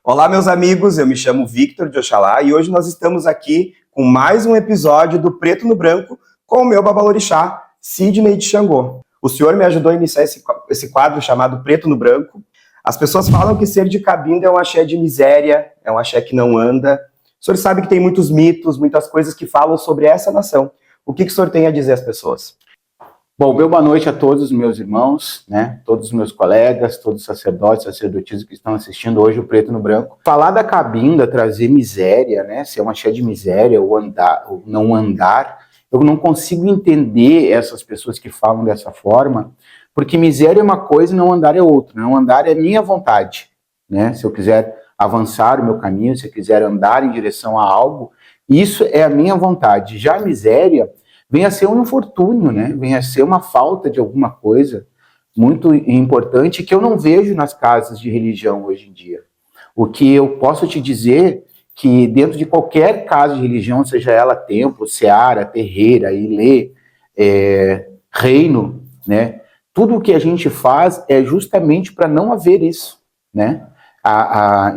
Olá, meus amigos, eu me chamo Victor de Oxalá e hoje nós estamos aqui com mais um episódio do Preto no Branco com o meu babalorixá, Sidney de Xangô. O senhor me ajudou a iniciar esse quadro chamado Preto no Branco. As pessoas falam que ser de Cabinda é um axé de miséria, é um axé que não anda. O senhor sabe que tem muitos mitos, muitas coisas que falam sobre essa nação. O que o senhor tem a dizer às pessoas? Bom, boa noite a todos os meus irmãos, né? Todos os meus colegas, todos os sacerdotes, sacerdotisas que estão assistindo hoje o Preto no Branco. Falar da Cabinda, trazer miséria, né? Ser uma axé de miséria ou andar, ou não andar, eu não consigo entender essas pessoas que falam dessa forma, porque miséria é uma coisa e não andar é outra. Não andar é minha vontade, né? Se eu quiser avançar o meu caminho, se eu quiser andar em direção a algo, isso é a minha vontade. Já a miséria vem a ser um infortúnio, né? Vem a ser uma falta de alguma coisa muito importante que eu não vejo nas casas de religião hoje em dia. O que eu posso te dizer que dentro de qualquer casa de religião, seja ela templo, seara, terreira, ilê, reino, né? Tudo o que a gente faz é justamente para não haver isso, né?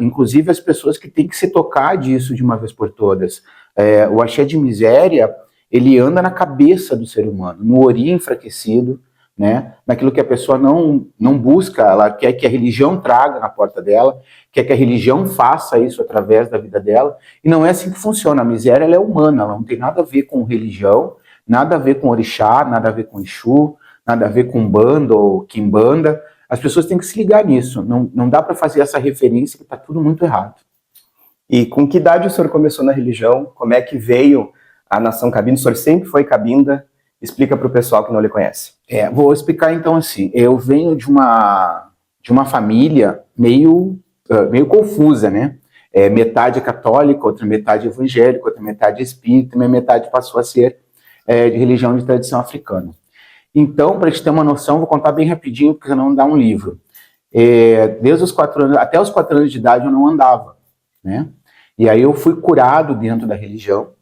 Inclusive as pessoas que têm que se tocar disso de uma vez por todas. O axé de miséria, ele anda na cabeça do ser humano, no ori enfraquecido, né? Naquilo que a pessoa não busca, ela quer que a religião traga na porta dela, quer que a religião faça isso através da vida dela, e não é assim que funciona. A miséria, ela é humana, ela não tem nada a ver com religião, nada a ver com orixá, nada a ver com Exu, nada a ver com banda ou quimbanda. As pessoas têm que se ligar nisso, não dá para fazer essa referência que está tudo muito errado. E com que idade o senhor começou na religião? Como é que veio a nação Cabinda? O senhor sempre foi Cabinda? Explica para o pessoal que não lhe conhece. Vou explicar então assim. Eu venho de uma família meio confusa, né? Metade é católica, outra metade é evangélica, outra metade é espírita, minha metade passou a ser de religião de tradição africana. Então, para a gente ter uma noção, vou contar bem rapidinho, porque senão não dá um livro. Desde os 4 anos, até os 4 anos de idade eu não andava, né? E aí eu fui curado dentro da religião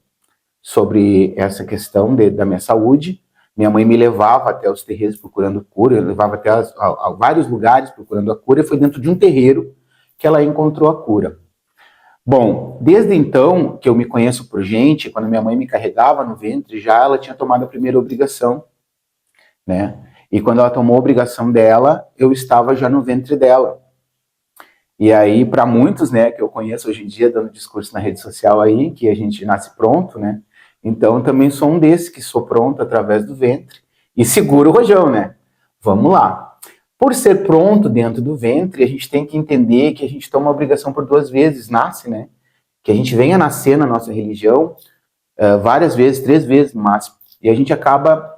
sobre essa questão da minha saúde. Minha mãe me levava até os terreiros procurando cura, eu levava até a vários lugares procurando a cura, e foi dentro de um terreiro que ela encontrou a cura. Bom, desde então, que eu me conheço por gente, quando minha mãe me carregava no ventre, já ela tinha tomado a primeira obrigação, né? E quando ela tomou a obrigação dela, eu estava já no ventre dela. E aí, para muitos, né, que eu conheço hoje em dia, dando discurso na rede social aí, que a gente nasce pronto, né? Então, eu também sou um desses que sou pronto através do ventre e seguro o rojão, né? Vamos lá. Por ser pronto dentro do ventre, a gente tem que entender que a gente toma obrigação por 2 vezes, nasce, né? Que a gente venha nascer na nossa religião várias vezes, 3 vezes no máximo. E a gente acaba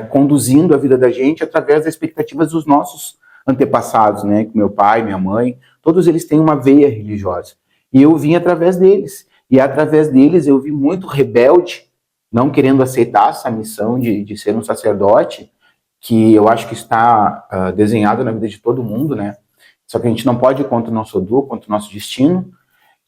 conduzindo a vida da gente através das expectativas dos nossos antepassados, né? Meu pai, minha mãe, todos eles têm uma veia religiosa. E eu vim através deles. E através deles eu vi muito rebelde, não querendo aceitar essa missão de ser um sacerdote, que eu acho que está desenhado na vida de todo mundo, né? Só que a gente não pode ir contra o nosso Odu, contra o nosso destino.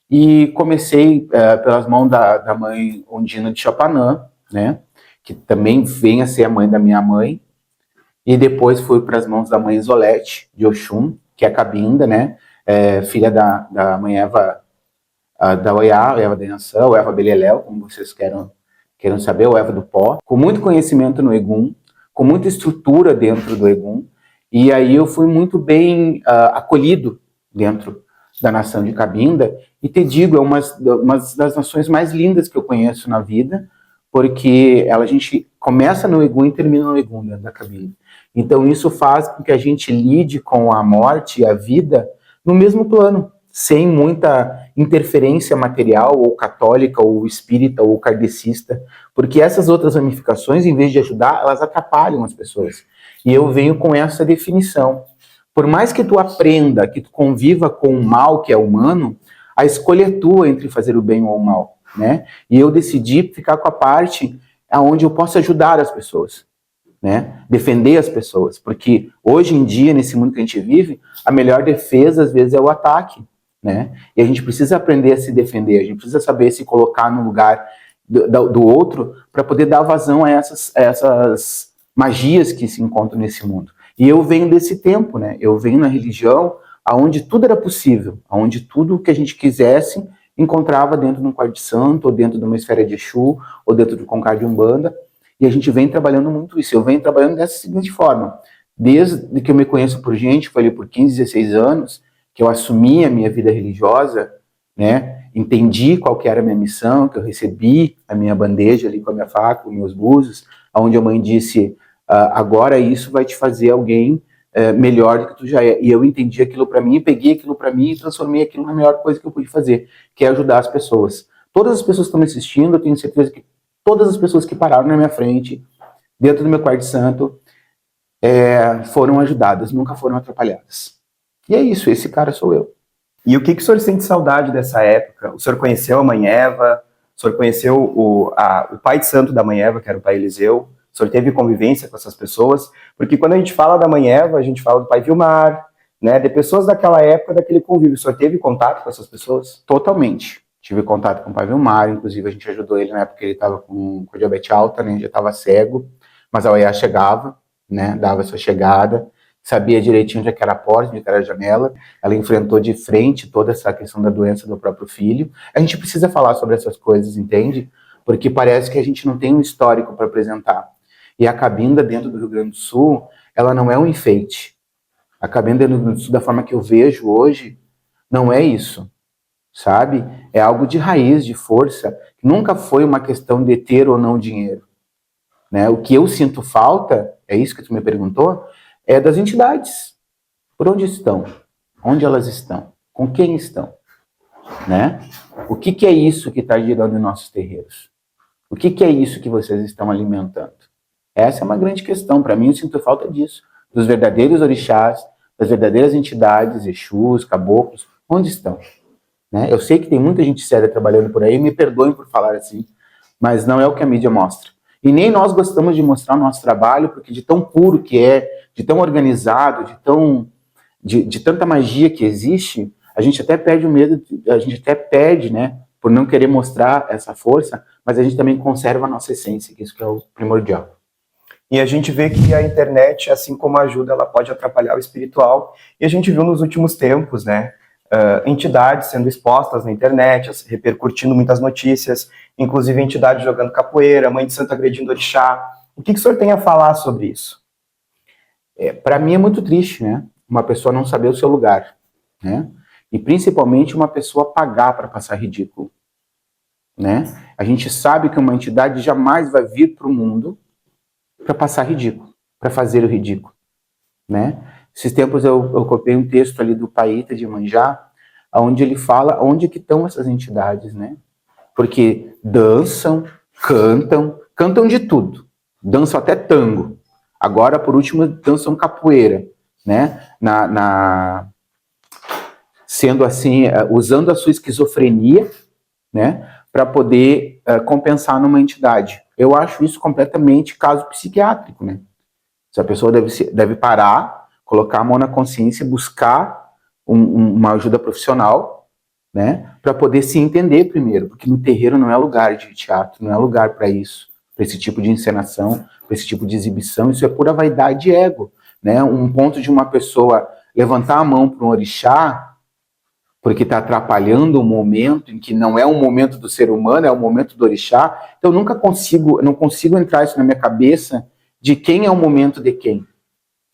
E comecei pelas mãos da mãe Ondina de Chapanã, né? Que também vem a ser a mãe da minha mãe. E depois fui para as mãos da mãe Isolete de Oxum, que é Cabinda, né? Filha da mãe Eva da Oiá, Eva da Yansan, ou Eva Beleléu, como vocês queiram saber, ou Eva do Pó, com muito conhecimento no Egum, com muita estrutura dentro do Egum, e aí eu fui muito bem acolhido dentro da nação de Cabinda, e te digo, é uma das nações mais lindas que eu conheço na vida, porque a gente começa no Egum e termina no Egum dentro da Cabinda. Então isso faz com que a gente lide com a morte e a vida no mesmo plano, sem muita interferência material, ou católica, ou espírita, ou kardecista, porque essas outras ramificações, em vez de ajudar, elas atrapalham as pessoas. E eu venho com essa definição. Por mais que tu aprenda, que tu conviva com o mal que é humano, a escolha é tua entre fazer o bem ou o mal, né? E eu decidi ficar com a parte onde eu posso ajudar as pessoas, né? Defender as pessoas, porque hoje em dia, nesse mundo que a gente vive, a melhor defesa, às vezes, é o ataque, né? E a gente precisa aprender a se defender, a gente precisa saber se colocar no lugar do outro para poder dar vazão a essas magias que se encontram nesse mundo. E eu venho desse tempo, né? Eu venho na religião onde tudo era possível, onde tudo que a gente quisesse encontrava dentro de um quarto de santo, ou dentro de uma esfera de Exu, ou dentro do Concar de Umbanda, e a gente vem trabalhando muito isso. Eu venho trabalhando dessa seguinte forma: desde que eu me conheço por gente, foi ali por 15, 16 anos, que eu assumi a minha vida religiosa, né? Entendi qual que era a minha missão, que eu recebi a minha bandeja ali com a minha faca, com meus búzios, onde a mãe disse, agora isso vai te fazer alguém melhor do que tu já é. E eu entendi aquilo para mim, peguei aquilo para mim e transformei aquilo na melhor coisa que eu pude fazer, que é ajudar as pessoas. Todas as pessoas que estão me assistindo, eu tenho certeza que todas as pessoas que pararam na minha frente, dentro do meu quarto santo, foram ajudadas, nunca foram atrapalhadas. E é isso, esse cara sou eu. E o que o senhor sente saudade dessa época? O senhor conheceu a Mãe Eva? O senhor conheceu o pai de santo da Mãe Eva, que era o pai Eliseu? O senhor teve convivência com essas pessoas? Porque quando a gente fala da Mãe Eva, a gente fala do pai Vilmar, né? De pessoas daquela época, daquele convívio. O senhor teve contato com essas pessoas? Totalmente. Tive contato com o pai Vilmar, inclusive a gente ajudou ele na época que ele estava com diabetes alta, né? Já estava cego, mas a OEA chegava, né? Dava a sua chegada, sabia direitinho onde era a porta, onde era a janela. Ela enfrentou de frente toda essa questão da doença do próprio filho. A gente precisa falar sobre essas coisas, entende? Porque parece que a gente não tem um histórico para apresentar. E a Cabinda dentro do Rio Grande do Sul, ela não é um enfeite. A Cabinda dentro do Rio Grande do Sul, da forma que eu vejo hoje, não é isso, sabe? É algo de raiz, de força. Nunca foi uma questão de ter ou não dinheiro, né? O que eu sinto falta, é isso que tu me perguntou, é das entidades. Por onde estão? Onde elas estão? Com quem estão? Né? O que é isso que está girando em nossos terreiros? O que é isso que vocês estão alimentando? Essa é uma grande questão. Para mim, eu sinto falta disso. Dos verdadeiros orixás, das verdadeiras entidades, Exus, caboclos, onde estão? Né? Eu sei que tem muita gente séria trabalhando por aí, me perdoem por falar assim, mas não é o que a mídia mostra. E nem nós gostamos de mostrar o nosso trabalho, porque de tão puro que é, de tão organizado, de tanta magia que existe, a gente até perde o medo, a gente até perde, né, por não querer mostrar essa força, mas a gente também conserva a nossa essência, que isso que é o primordial. E a gente vê que a internet, assim como ajuda, ela pode atrapalhar o espiritual. E a gente viu nos últimos tempos, né, entidades sendo expostas na internet, repercutindo muitas notícias, inclusive entidades jogando capoeira, mãe de santo agredindo orixá. O que o senhor tem a falar sobre isso? Para mim é muito triste, né? Uma pessoa não saber o seu lugar, né? E principalmente uma pessoa pagar para passar ridículo, né? A gente sabe que uma entidade jamais vai vir para o mundo para passar ridículo, para fazer o ridículo, né? Esses tempos eu copiei um texto ali do Paíta de Iemanjá, onde ele fala onde que estão essas entidades, né? Porque dançam, cantam de tudo, dançam até tango. Agora, por último, dançam capoeira, né? Sendo assim, usando a sua esquizofrenia, né? Para poder compensar numa entidade. Eu acho isso completamente caso psiquiátrico, né? Essa pessoa deve parar, colocar a mão na consciência, buscar uma ajuda profissional, né? Para poder se entender primeiro, porque no terreiro não é lugar de teatro, não é lugar para isso, para esse tipo de encenação, para esse tipo de exibição. Isso é pura vaidade e ego, né? Um ponto de uma pessoa levantar a mão para um orixá porque está atrapalhando o momento em que não é um momento do ser humano, é um momento do orixá. Então eu não consigo entrar isso na minha cabeça de quem é o momento de quem,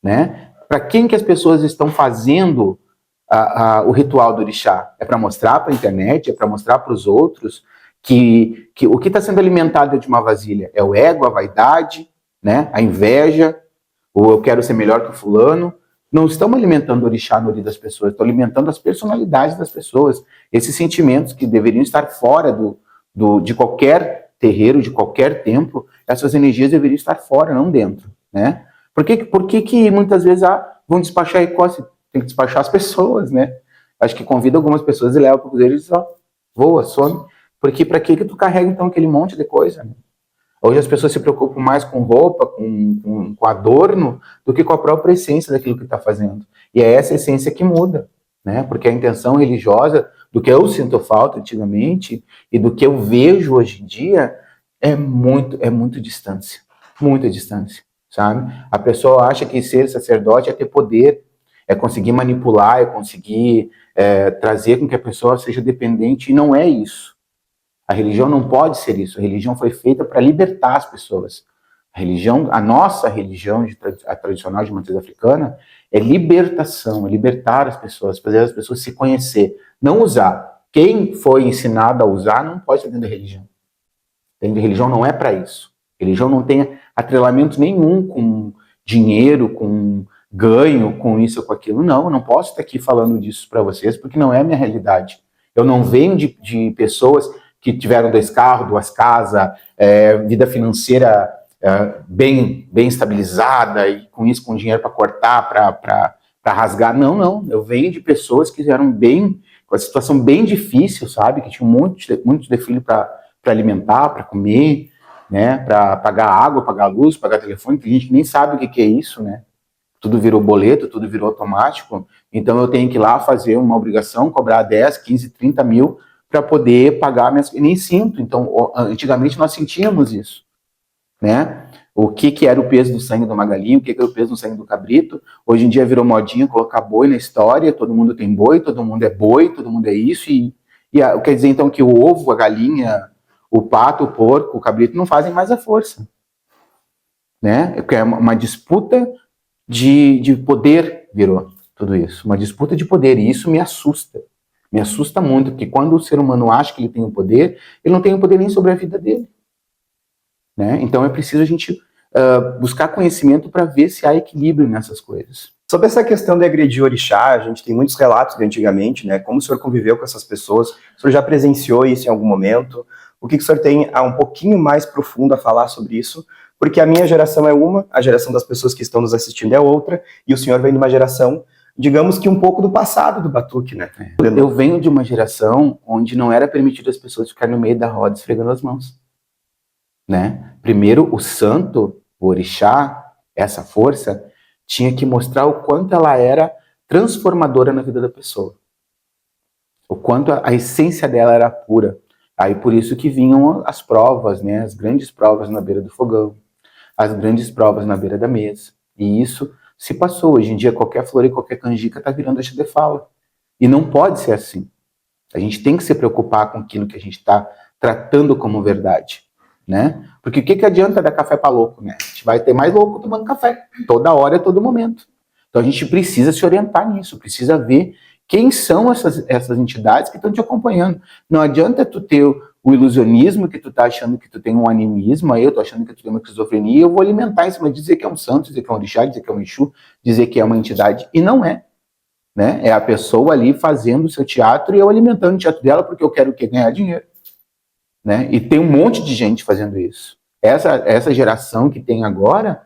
né? Para quem que as pessoas estão fazendo o ritual do orixá? É para mostrar para a internet, é para mostrar para os outros que o que está sendo alimentado de uma vasilha é o ego, a vaidade, né? A inveja, ou eu quero ser melhor que o fulano. Não estamos alimentando o orixá no olho das pessoas, estão alimentando as personalidades das pessoas, esses sentimentos que deveriam estar fora de qualquer terreiro, de qualquer templo, essas energias deveriam estar fora, não dentro, né? Por que muitas vezes vão despachar e tem que despachar as pessoas, né? Acho que convida algumas pessoas e leva para o cruzeiro e diz, ó, voa, some. Porque para que tu carrega então aquele monte de coisa, né? Hoje as pessoas se preocupam mais com roupa, com adorno, do que com a própria essência daquilo que está fazendo. E é essa essência que muda, né? Porque a intenção religiosa, do que eu sinto falta antigamente, e do que eu vejo hoje em dia, é muito distância. Muita distância, sabe? A pessoa acha que ser sacerdote é ter poder, é conseguir manipular, é conseguir trazer com que a pessoa seja dependente, e não é isso. A religião não pode ser isso. A religião foi feita para libertar as pessoas. A nossa religião, a tradicional de matriz africana, é libertação, é libertar as pessoas, fazer as pessoas se conhecer, não usar. Quem foi ensinado a usar não pode ser dentro da religião. Dentro da religião não é para isso. A religião não tem atrelamento nenhum com dinheiro, com ganho, com isso ou com aquilo. Não, eu não posso estar aqui falando disso para vocês, porque não é a minha realidade. Eu não venho de pessoas que tiveram 2 carros, 2 casas, vida financeira bem estabilizada, e com isso, com dinheiro para cortar, para rasgar. Não. Eu venho de pessoas que eram com a situação bem difícil, sabe? Que tinham muitos de filho para alimentar, para comer, né? Para pagar água, pagar luz, pagar telefone. Tem gente que nem sabe o que é isso, né? Tudo virou boleto, tudo virou automático. Então eu tenho que ir lá fazer uma obrigação, cobrar 10, 15, 30 mil para poder pagar minhas... E nem sinto. Então, antigamente nós sentíamos isso, né? O que era o peso do sangue do Magalinho, o que era o peso do sangue do cabrito. Hoje em dia virou modinha colocar boi na história, todo mundo tem boi, todo mundo é boi, todo mundo é isso, quer dizer então que o ovo, a galinha, o pato, o porco, o cabrito não fazem mais a força, né? É uma disputa de poder, virou tudo isso, uma disputa de poder, e isso me assusta muito, porque quando o ser humano acha que ele tem o poder, ele não tem o poder nem sobre a vida dele. Né? Então é preciso a gente buscar conhecimento para ver se há equilíbrio nessas coisas. Sobre essa questão de agredir orixá, a gente tem muitos relatos de antigamente, né? Como o senhor conviveu com essas pessoas? O senhor já presenciou isso em algum momento? O que o senhor tem um pouquinho mais profundo a falar sobre isso? Porque a minha geração é uma, a geração das pessoas que estão nos assistindo é outra, e o senhor vem de uma geração, digamos que um pouco do passado do batuque, né? Eu venho de uma geração onde não era permitido as pessoas ficarem no meio da roda esfregando as mãos. Né? Primeiro, o santo, o orixá, essa força, tinha que mostrar o quanto ela era transformadora na vida da pessoa. O quanto a essência dela era pura. Aí por isso que vinham as provas, né? As grandes provas na beira do fogão, as grandes provas na beira da mesa. E isso se passou. Hoje em dia qualquer flor e qualquer canjica está virando eixo de fala. E não pode ser assim. A gente tem que se preocupar com aquilo que a gente está tratando como verdade. Né? Porque o que adianta dar café para louco, né? A gente vai ter mais louco tomando café, toda hora, a todo momento. Então a gente precisa se orientar nisso, precisa ver quem são essas entidades que estão te acompanhando. Não adianta tu ter o ilusionismo, que tu tá achando que tu tem um animismo, aí eu tô achando que tu tem uma esquizofrenia, e eu vou alimentar em cima de dizer que é um santo, dizer que é um orixá, dizer que é um exu, dizer que é uma entidade, e não é. Né? É a pessoa ali fazendo o seu teatro e eu alimentando o teatro dela porque eu quero o quê? Ganhar dinheiro. Né? E tem um monte de gente fazendo isso. Essa geração que tem agora,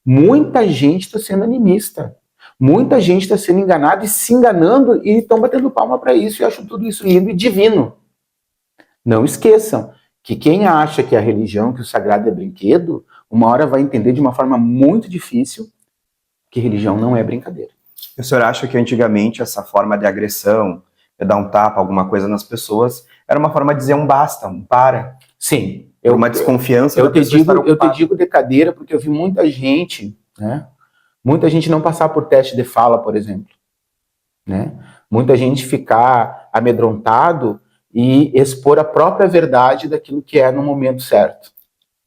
muita gente está sendo animista. Muita gente está sendo enganada e se enganando e estão batendo palma para isso e acham tudo isso lindo e divino. Não esqueçam que quem acha que a religião, que o sagrado é brinquedo, uma hora vai entender de uma forma muito difícil que religião não é brincadeira. O senhor acha que antigamente essa forma de agressão, de dar um tapa, alguma coisa nas pessoas, era uma forma de dizer um basta, um para? Sim. Uma desconfiança. Eu te digo de cadeira porque eu vi muita gente, né? Muita gente não passar por teste de fala, por exemplo. Né? Muita gente ficar amedrontado e expor a própria verdade daquilo que é no momento certo.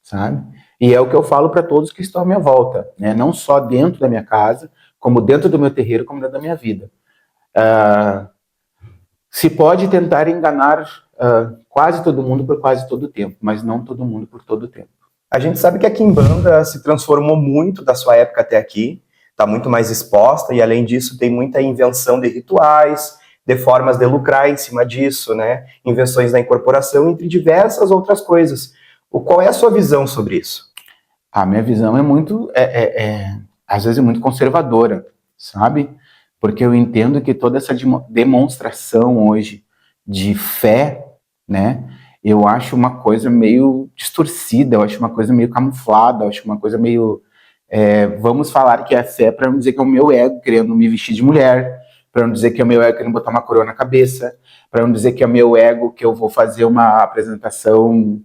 Sabe? E é o que eu falo para todos que estão à minha volta. Né? Não só dentro da minha casa, como dentro do meu terreiro, como dentro da minha vida. Se pode tentar enganar quase todo mundo por quase todo o tempo, mas não todo mundo por todo o tempo. A gente sabe que a Quimbanda se transformou muito da sua época até aqui, está muito mais exposta e, além disso, tem muita invenção de rituais, de formas de lucrar em cima disso, né? Invenções da incorporação, entre diversas outras coisas. Qual é a sua visão sobre isso? A minha visão é muito, às vezes é muito conservadora, sabe? Porque eu entendo que toda essa demonstração hoje de fé, né? Eu acho uma coisa meio distorcida, eu acho uma coisa meio camuflada, eu acho uma coisa meio... vamos falar que é fé para não dizer que é o meu ego querendo me vestir de mulher, para não dizer que é o meu ego querendo botar uma coroa na cabeça, para não dizer que é o meu ego que eu vou fazer uma apresentação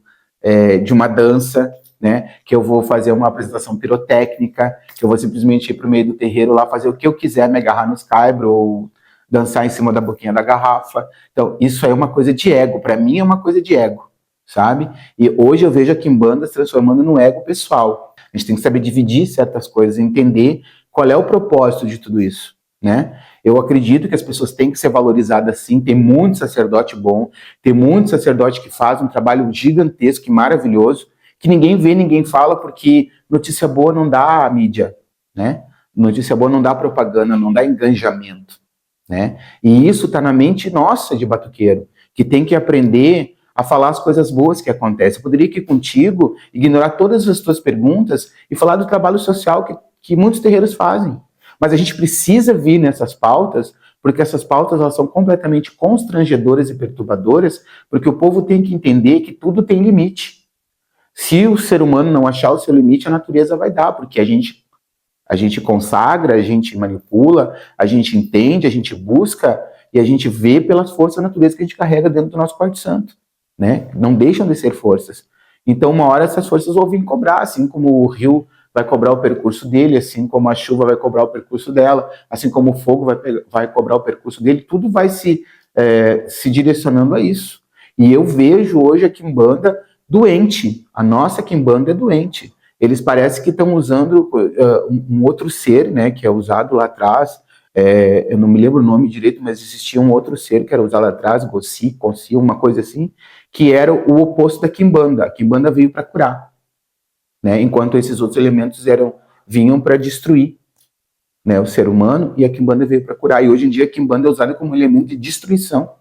de uma dança, né? Que eu vou fazer uma apresentação pirotécnica, que eu vou simplesmente ir para o meio do terreiro lá, fazer o que eu quiser, me agarrar nos caibros ou dançar em cima da boquinha da garrafa. Então, isso aí é uma coisa de ego. Para mim é uma coisa de ego, sabe? E hoje eu vejo a Quimbanda se transformando no ego pessoal. A gente tem que saber dividir certas coisas, entender qual é o propósito de tudo isso, né? Eu acredito que as pessoas têm que ser valorizadas sim, tem muito sacerdote bom, tem muito sacerdote que faz um trabalho gigantesco e maravilhoso, que ninguém vê, ninguém fala, porque notícia boa não dá mídia, né? Notícia boa não dá propaganda, não dá engajamento, né? E isso está na mente nossa de batuqueiro, que tem que aprender a falar as coisas boas que acontecem. Eu poderia ir contigo, ignorar todas as tuas perguntas e falar do trabalho social que muitos terreiros fazem. Mas a gente precisa vir nessas pautas, porque essas pautas elas são completamente constrangedoras e perturbadoras, porque o povo tem que entender que tudo tem limite. Se o ser humano não achar o seu limite, a natureza vai dar, porque a gente consagra, a gente manipula, a gente entende, a gente busca e a gente vê pelas forças da natureza que a gente carrega dentro do nosso quarto santo, né? Não deixam de ser forças. Então, uma hora essas forças vão vir cobrar, assim como o rio vai cobrar o percurso dele, assim como a chuva vai cobrar o percurso dela, assim como o fogo vai cobrar o percurso dele, tudo vai se direcionando a isso. E eu vejo hoje a Quimbanda doente, a nossa Quimbanda é doente. Eles parecem que estão usando um outro ser, né, que é usado lá atrás, eu não me lembro o nome direito, mas existia um outro ser que era usado lá atrás, Gossi, Consi, uma coisa assim, que era o oposto da Quimbanda. A Quimbanda veio para curar, né, enquanto esses outros elementos vinham para destruir, né, o ser humano, e a Quimbanda veio para curar. E hoje em dia a Quimbanda é usada como um elemento de destruição,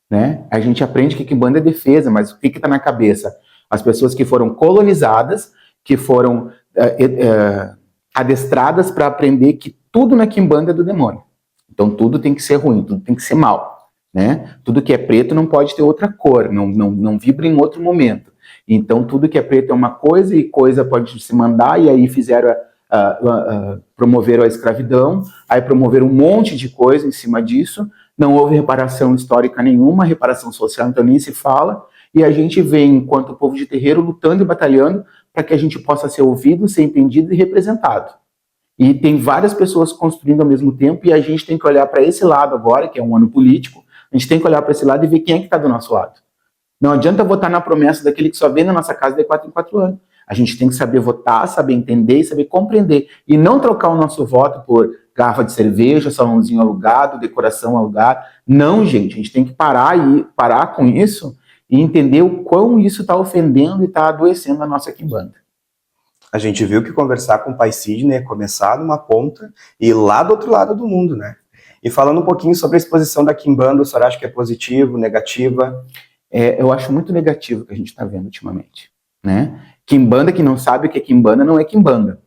né? A gente aprende que Quimbanda é defesa, mas o que está na cabeça? As pessoas que foram colonizadas, que foram adestradas para aprender que tudo na Quimbanda é do demônio. Então tudo tem que ser ruim, tudo tem que ser mal, né? Tudo que é preto não pode ter outra cor, não vibra em outro momento. Então tudo que é preto é uma coisa e coisa pode se mandar, e aí promoveram a escravidão, aí promoveram um monte de coisa em cima disso, não houve reparação histórica nenhuma, reparação social então nem se fala, e a gente vem, enquanto povo de terreiro, lutando e batalhando para que a gente possa ser ouvido, ser entendido e representado. E tem várias pessoas construindo ao mesmo tempo, e a gente tem que olhar para esse lado agora, que é um ano político, a gente tem que olhar para esse lado e ver quem é que está do nosso lado. Não adianta votar na promessa daquele que só vem na nossa casa de 4 em 4 anos. A gente tem que saber votar, saber entender e saber compreender. E não trocar o nosso voto por garrafa de cerveja, salãozinho alugado, decoração alugada. Não, gente, a gente tem que parar com isso e entender o quão isso está ofendendo e está adoecendo a nossa Quimbanda. A gente viu que conversar com o Pai Sidney é começar numa ponta e ir lá do outro lado do mundo, né? E falando um pouquinho sobre a exposição da Quimbanda, o senhor acha que é positivo, negativa? Eu acho muito negativo o que a gente está vendo ultimamente, né? Quimbanda que não sabe o que é Quimbanda não é Quimbanda,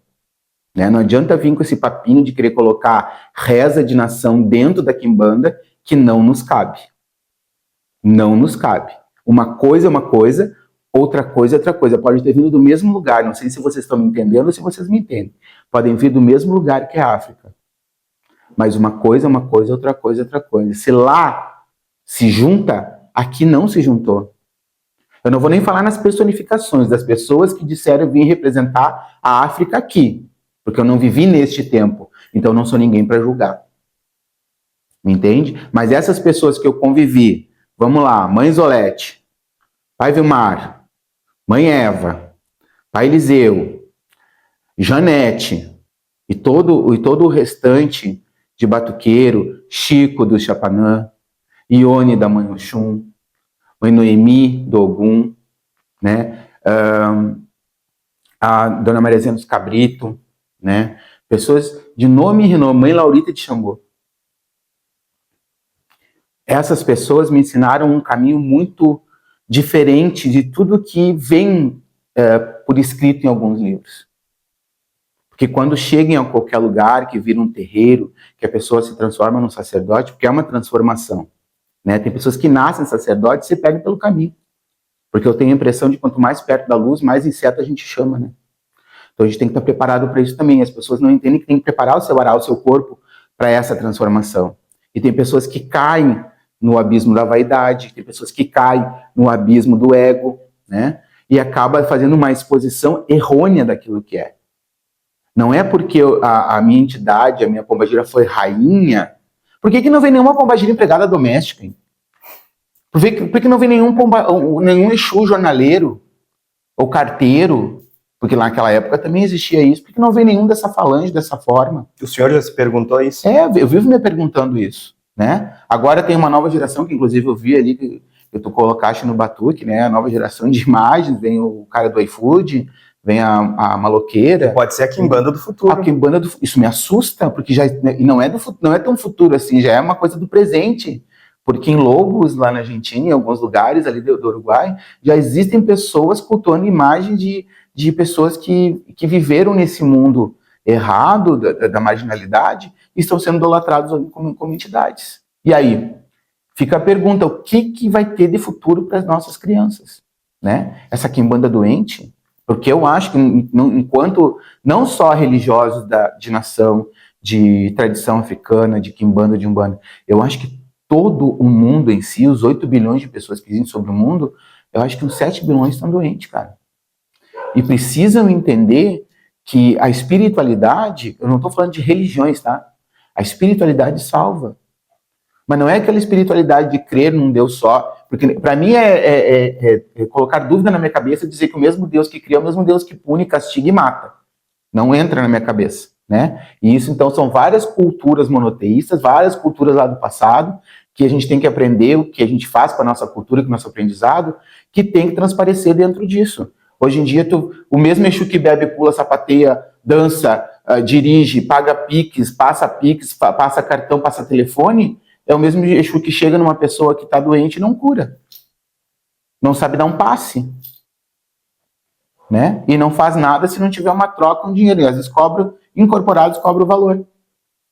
né? Não adianta vir com esse papinho de querer colocar reza de nação dentro da Quimbanda que não nos cabe. Não nos cabe. Uma coisa é uma coisa, outra coisa é outra coisa. Pode ter vindo do mesmo lugar, não sei se vocês estão me entendendo ou se vocês me entendem. Podem vir do mesmo lugar que a África. Mas uma coisa é uma coisa, outra coisa é outra coisa. Se lá se junta, aqui não se juntou. Eu não vou nem falar nas personificações das pessoas que disseram vir representar a África aqui, porque eu não vivi neste tempo, então eu não sou ninguém para julgar. Me entende? Mas essas pessoas que eu convivi, vamos lá, Mãe Zolete, Pai Vilmar, Mãe Eva, Pai Eliseu, Janete e todo o restante de batuqueiro, Chico do Chapanã, Ione da Mãe Oxum, Mãe Noemi do Ogum, né? A Dona Mariazinha dos Cabrito, né? Pessoas de nome e renome, Mãe Laurita de Xangô. Essas pessoas me ensinaram um caminho muito diferente de tudo que vem por escrito em alguns livros. Porque quando cheguem a qualquer lugar, que vira um terreiro, que a pessoa se transforma num sacerdote, porque é uma transformação, né? Tem pessoas que nascem sacerdotes e se perdem pelo caminho. Porque eu tenho a impressão de quanto mais perto da luz, mais inseto a gente chama, né? Então a gente tem que estar preparado para isso também. As pessoas não entendem que tem que preparar o seu aral, o seu corpo, para essa transformação. E tem pessoas que caem no abismo da vaidade, tem pessoas que caem no abismo do ego, né? e acaba fazendo uma exposição errônea daquilo que é. Não é porque a minha entidade, a minha pombagira foi rainha. Por que não vem nenhuma pombagira empregada doméstica? Hein? Por que não vem nenhum Exu jornaleiro ou carteiro? Porque lá naquela época também existia isso. Por que não vem nenhum dessa falange, dessa forma? O senhor já se perguntou isso? Eu vivo me perguntando isso. Né? Agora tem uma nova geração, que inclusive eu vi ali, que tu colocaste no Batuque, né? A nova geração de imagens, vem o cara do iFood, vem a maloqueira. Pode ser a quimbanda do futuro. A quimbanda isso me assusta, porque já não é tão futuro assim, já é uma coisa do presente. Porque em Lobos, lá na Argentina, em alguns lugares ali do Uruguai, já existem pessoas cultuando imagens de pessoas que viveram nesse mundo errado, da marginalidade, e estão sendo idolatrados como entidades. E aí, fica a pergunta, o que vai ter de futuro para as nossas crianças? Né? Essa quimbanda doente, porque eu acho que enquanto não só religiosos de nação, de tradição africana, de quimbanda, de umbanda, eu acho que todo o mundo em si, os 8 bilhões de pessoas que existem sobre o mundo, eu acho que uns 7 bilhões estão doentes, cara. E precisam entender que a espiritualidade, eu não estou falando de religiões, tá? A espiritualidade salva. Mas não é aquela espiritualidade de crer num Deus só, porque para mim é colocar dúvida na minha cabeça e dizer que o mesmo Deus que cria é o mesmo Deus que pune, castiga e mata. Não entra na minha cabeça, né? E isso, então, são várias culturas monoteístas, várias culturas lá do passado, que a gente tem que aprender o que a gente faz com a nossa cultura, com o nosso aprendizado, que tem que transparecer dentro disso. Hoje em dia, o mesmo Exu que bebe, pula, sapateia, dança, dirige, paga Pix, passa cartão, passa telefone, é o mesmo Exu que chega numa pessoa que está doente e não cura. Não sabe dar um passe. Né? E não faz nada se não tiver uma troca, um dinheiro. E às vezes incorporados cobra o valor.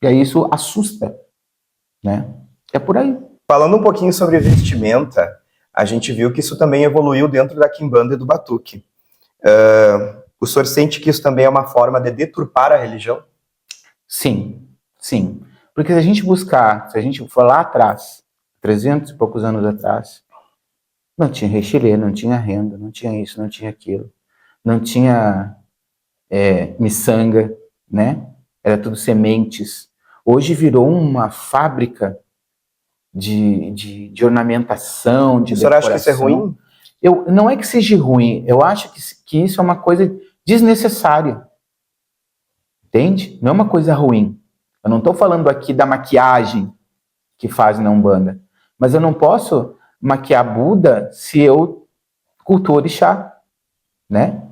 E aí isso assusta. Né? É por aí. Falando um pouquinho sobre vestimenta, a gente viu que isso também evoluiu dentro da quimbanda e do batuque. O senhor sente que isso também é uma forma de deturpar a religião? Sim, sim. Porque se a gente for lá atrás, 300 e poucos anos atrás, não tinha rechilê, não tinha renda, não tinha isso, não tinha aquilo. Não tinha miçanga, né? Era tudo sementes. Hoje virou uma fábrica de ornamentação, de decoração. O senhor acha que isso é ruim? Não é que seja ruim, eu acho que isso é uma coisa desnecessária. Entende? Não é uma coisa ruim. Eu não estou falando aqui da maquiagem que faz na Umbanda, mas eu não posso maquiar Buda se eu cultuo orixá, né?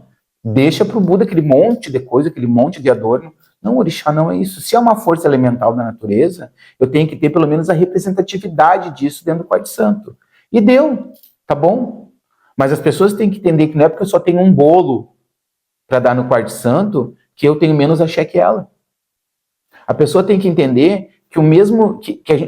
Deixa para o Buda aquele monte de coisa, aquele monte de adorno. Não, orixá não é isso. Se é uma força elemental da natureza, eu tenho que ter pelo menos a representatividade disso dentro do quarto santo. E deu, tá bom? Mas as pessoas têm que entender que não é porque eu só tenho um bolo para dar no quarto santo que eu tenho menos axé que ela. A pessoa tem que entender que o mesmo...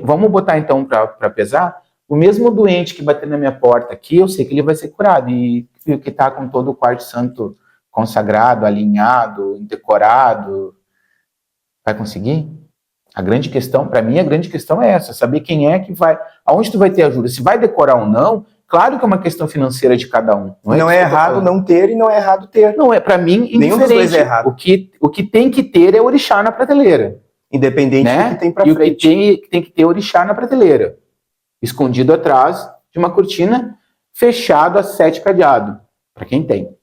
vamos botar então para pesar, o mesmo doente que bater na minha porta aqui, eu sei que ele vai ser curado. E o que está com todo o quarto santo consagrado, alinhado, decorado, vai conseguir? A grande questão, para mim, a grande questão é essa, saber quem é que vai, aonde tu vai ter ajuda, se vai decorar ou não. Claro que é uma questão financeira de cada um. Não é errado não ter e não é errado ter. Não, para mim, indiferente. Nenhum dos dois é errado. O que tem que ter é orixá na prateleira. Independente do que tem para frente. O que tem que ter orixá na prateleira. Escondido atrás de uma cortina, fechado a 7 cadeados, para quem tem.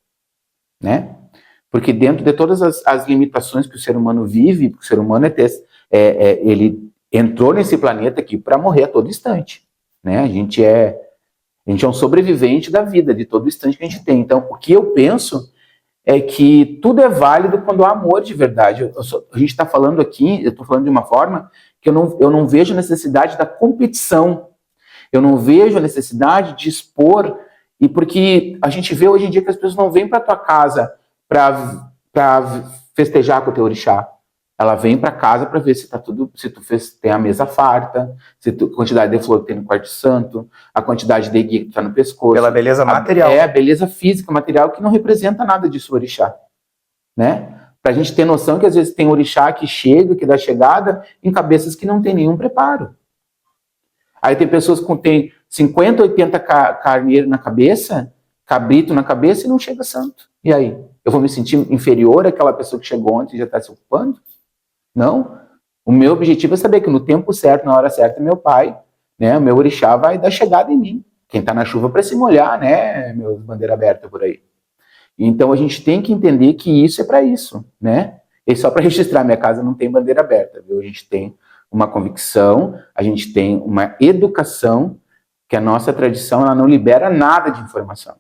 Né? Porque dentro de todas as limitações que o ser humano vive, o ser humano ele entrou nesse planeta aqui para morrer a todo instante. Né? A gente é um sobrevivente da vida, de todo instante que a gente tem. Então, o que eu penso é que tudo é válido quando há amor de verdade. A gente está falando aqui, eu estou falando de uma forma que eu não vejo a necessidade da competição. Eu não vejo a necessidade de expor, e porque a gente vê hoje em dia que as pessoas não vêm para tua casa para festejar com o teu orixá. Ela vem para casa para ver se tá tudo, se tu tem a mesa farta, a quantidade de flor que tem no quarto santo, a quantidade de guia que tá no pescoço. Pela beleza material. A beleza física, material, que não representa nada disso orixá. Né? Pra gente ter noção que às vezes tem orixá que chega, que dá chegada, em cabeças que não tem nenhum preparo. Aí tem pessoas que tem 50, 80 carneiros na cabeça, cabrito na cabeça e não chega santo. E aí? Eu vou me sentir inferior àquela pessoa que chegou ontem e já está se ocupando? Não. O meu objetivo é saber que no tempo certo, na hora certa, meu pai, né, o meu orixá vai dar chegada em mim. Quem está na chuva para se molhar, né, meus bandeira aberta por aí. Então a gente tem que entender que isso é para isso, né? E só para registrar, minha casa não tem bandeira aberta, viu? A gente tem uma convicção, a gente tem uma educação, que a nossa tradição ela não libera nada de informação,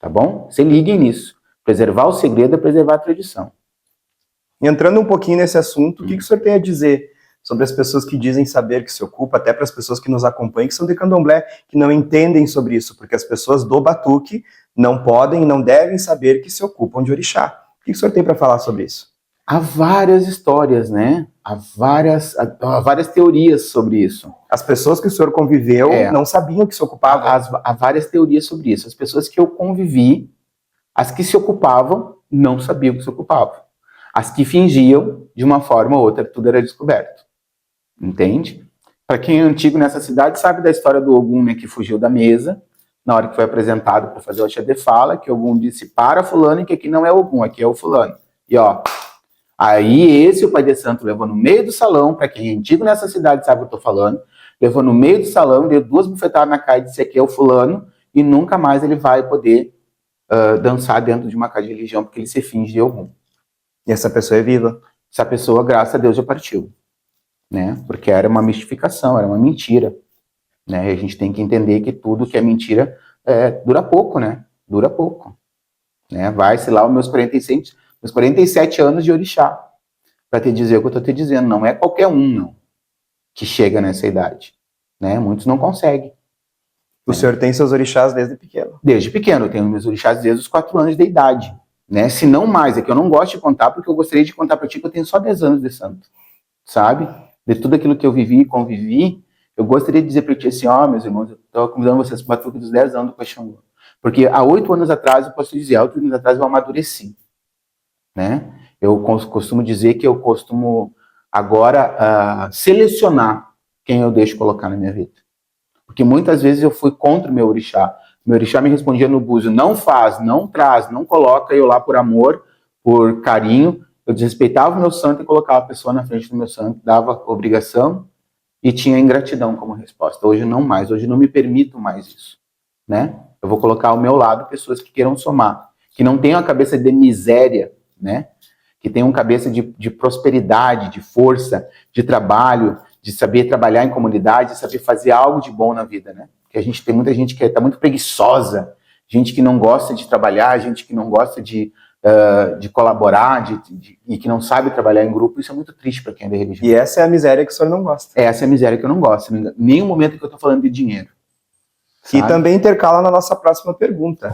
tá bom? Se liguem nisso. Preservar o segredo é preservar a tradição. E entrando um pouquinho nesse assunto, o que o senhor tem a dizer sobre as pessoas que dizem saber que se ocupa, até para as pessoas que nos acompanham, que são de candomblé, que não entendem sobre isso, porque as pessoas do batuque não podem e não devem saber que se ocupam de orixá. O que o senhor tem para falar sobre isso? Há várias histórias, né? Há várias teorias sobre isso. As pessoas que o senhor conviveu não sabiam que se ocupavam. Há várias teorias sobre isso. As pessoas que eu convivi, as que se ocupavam, não sabiam que se ocupavam. As que fingiam, de uma forma ou outra, tudo era descoberto. Entende? Para quem é antigo nessa cidade, sabe da história do Ogum, né, que fugiu da mesa, na hora que foi apresentado para fazer o axé de fala, que Ogum disse para fulano e que aqui não é Ogum, aqui é o fulano. E ó, aí o pai de santo levou no meio do salão, para quem é antigo nessa cidade sabe o que eu tô falando, levou no meio do salão, deu 2 bufetadas na cara e disse aqui é o fulano, e nunca mais ele vai poder dançar dentro de uma casa de religião, porque ele se finge de Ogum. E essa pessoa é viva. Essa pessoa, graças a Deus, já partiu. Né? Porque era uma mistificação, era uma mentira. Né? E a gente tem que entender que tudo que é mentira dura pouco, né? Dura pouco. Né? Vai-se lá os meus 47 anos de orixá para te dizer o que eu estou te dizendo. Não é qualquer um, não, que chega nessa idade. Né? Muitos não conseguem. O senhor tem seus orixás desde pequeno? Desde pequeno. Eu tenho meus orixás desde os 4 anos de idade. Né? Se não mais, é que eu não gosto de contar, porque eu gostaria de contar para ti que eu tenho só 10 anos de santo. Sabe? De tudo aquilo que eu vivi e convivi, eu gostaria de dizer para ti assim, ó, meus irmãos, eu estou convidando vocês para o batuque dos 10 anos do Paixão. Porque há 8 anos atrás, eu posso dizer, há 8 anos atrás eu amadureci. Né? Eu costumo dizer que eu costumo agora selecionar quem eu deixo colocar na minha vida. Porque muitas vezes eu fui contra o meu orixá. Meu orixá me respondia no búzio, não faz, não traz, não coloca eu lá por amor, por carinho. Eu desrespeitava o meu santo e colocava a pessoa na frente do meu santo, dava obrigação e tinha ingratidão como resposta. Hoje não mais, hoje não me permito mais isso. Né? Eu vou colocar ao meu lado pessoas que queiram somar, que não tenham a cabeça de miséria, né? Que tenham cabeça de prosperidade, de força, de trabalho, de saber trabalhar em comunidade, de saber fazer algo de bom na vida, né? Porque a gente tem muita gente que está muito preguiçosa, gente que não gosta de trabalhar, gente que não gosta de colaborar e que não sabe trabalhar em grupo. Isso é muito triste para quem é da religião. E essa é a miséria que o senhor não gosta. Essa é a miséria que eu não gosto. Em nenhum momento que eu estou falando de dinheiro. Sabe? E também intercala na nossa próxima pergunta.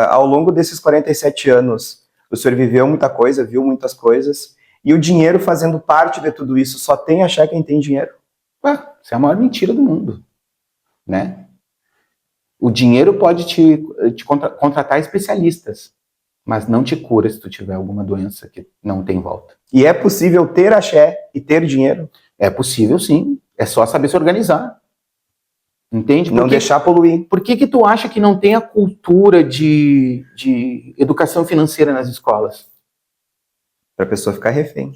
Ao longo desses 47 anos, o senhor viveu muita coisa, viu muitas coisas, e o dinheiro fazendo parte de tudo isso, só tem axé quem tem dinheiro? Isso é a maior mentira do mundo. Né? O dinheiro pode te contratar especialistas, mas não te cura se tu tiver alguma doença que não tem volta. E é possível ter axé e ter dinheiro? É possível, sim. É só saber se organizar. Entende? Não deixar poluir. Por que tu acha que não tem a cultura de educação financeira nas escolas? Para a pessoa ficar refém.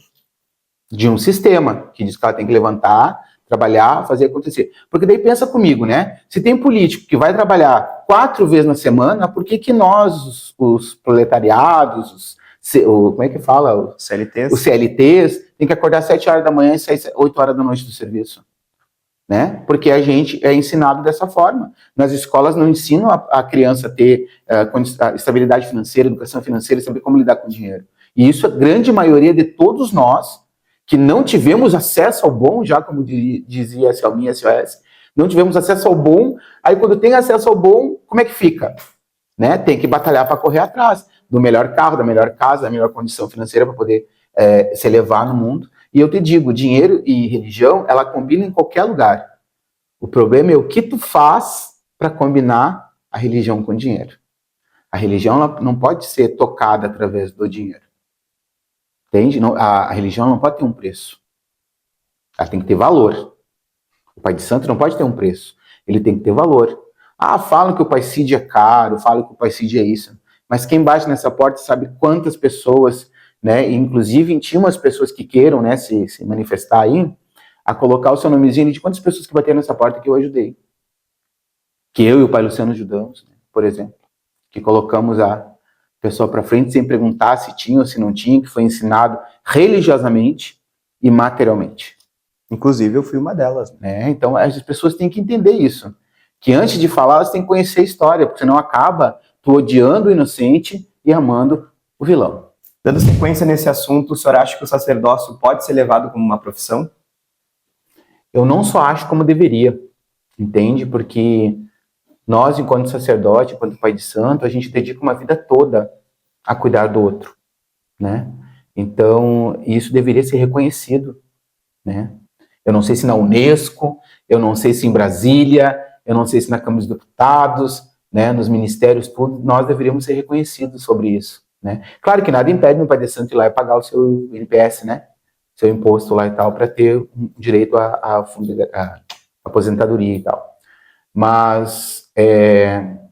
De um sistema que diz que ela tem que levantar, trabalhar, fazer acontecer. Porque daí pensa comigo, né? Se tem político que vai trabalhar 4 vezes na semana, por que nós, os proletariados, como é que fala? Os CLTs, tem que acordar 7 horas da manhã e sair 8 horas da noite do serviço? Né? Porque a gente é ensinado dessa forma. Nas escolas não ensinam a criança a ter estabilidade financeira, educação financeira, saber como lidar com o dinheiro. E isso a grande maioria de todos nós, que não tivemos acesso ao bom, já como dizia a Selminha SOS, não tivemos acesso ao bom, aí quando tem acesso ao bom, como é que fica? Né? Tem que batalhar para correr atrás do melhor carro, da melhor casa, da melhor condição financeira para poder se elevar no mundo. E eu te digo, dinheiro e religião, ela combina em qualquer lugar. O problema é o que tu faz para combinar a religião com o dinheiro. A religião não pode ser tocada através do dinheiro. Entende? A religião não pode ter um preço. Ela tem que ter valor. O pai de santo não pode ter um preço. Ele tem que ter valor. Ah, falam que o Pai-Cid é caro, falam que o Pai-Cid é isso. Mas quem bate nessa porta sabe quantas pessoas, né, inclusive tinha umas pessoas que queiram, né, se manifestar aí, a colocar o seu nomezinho de quantas pessoas que bateram nessa porta que eu ajudei. Que eu e o Pai Luciano ajudamos, né, por exemplo. Que colocamos a pessoa para frente sem perguntar se tinha ou se não tinha, que foi ensinado religiosamente e materialmente. Inclusive, eu fui uma delas. Né? Então, as pessoas têm que entender isso. Que antes de falar, elas têm que conhecer a história, porque senão acaba tu odiando o inocente e amando o vilão. Dando sequência nesse assunto, o senhor acha que o sacerdócio pode ser levado como uma profissão? Eu não só acho como deveria, entende? Porque nós, enquanto sacerdote, enquanto pai de santo, a gente dedica uma vida toda a cuidar do outro, né? Então, isso deveria ser reconhecido, né? Eu não sei se na Unesco, eu não sei se em Brasília, eu não sei se na Câmara dos Deputados, né, nos ministérios, tudo, nós deveríamos ser reconhecidos sobre isso, né? Claro que nada impede um pai de santo ir lá e pagar o seu NPS, né? Seu imposto lá e tal, para ter direito a aposentadoria e tal. Mas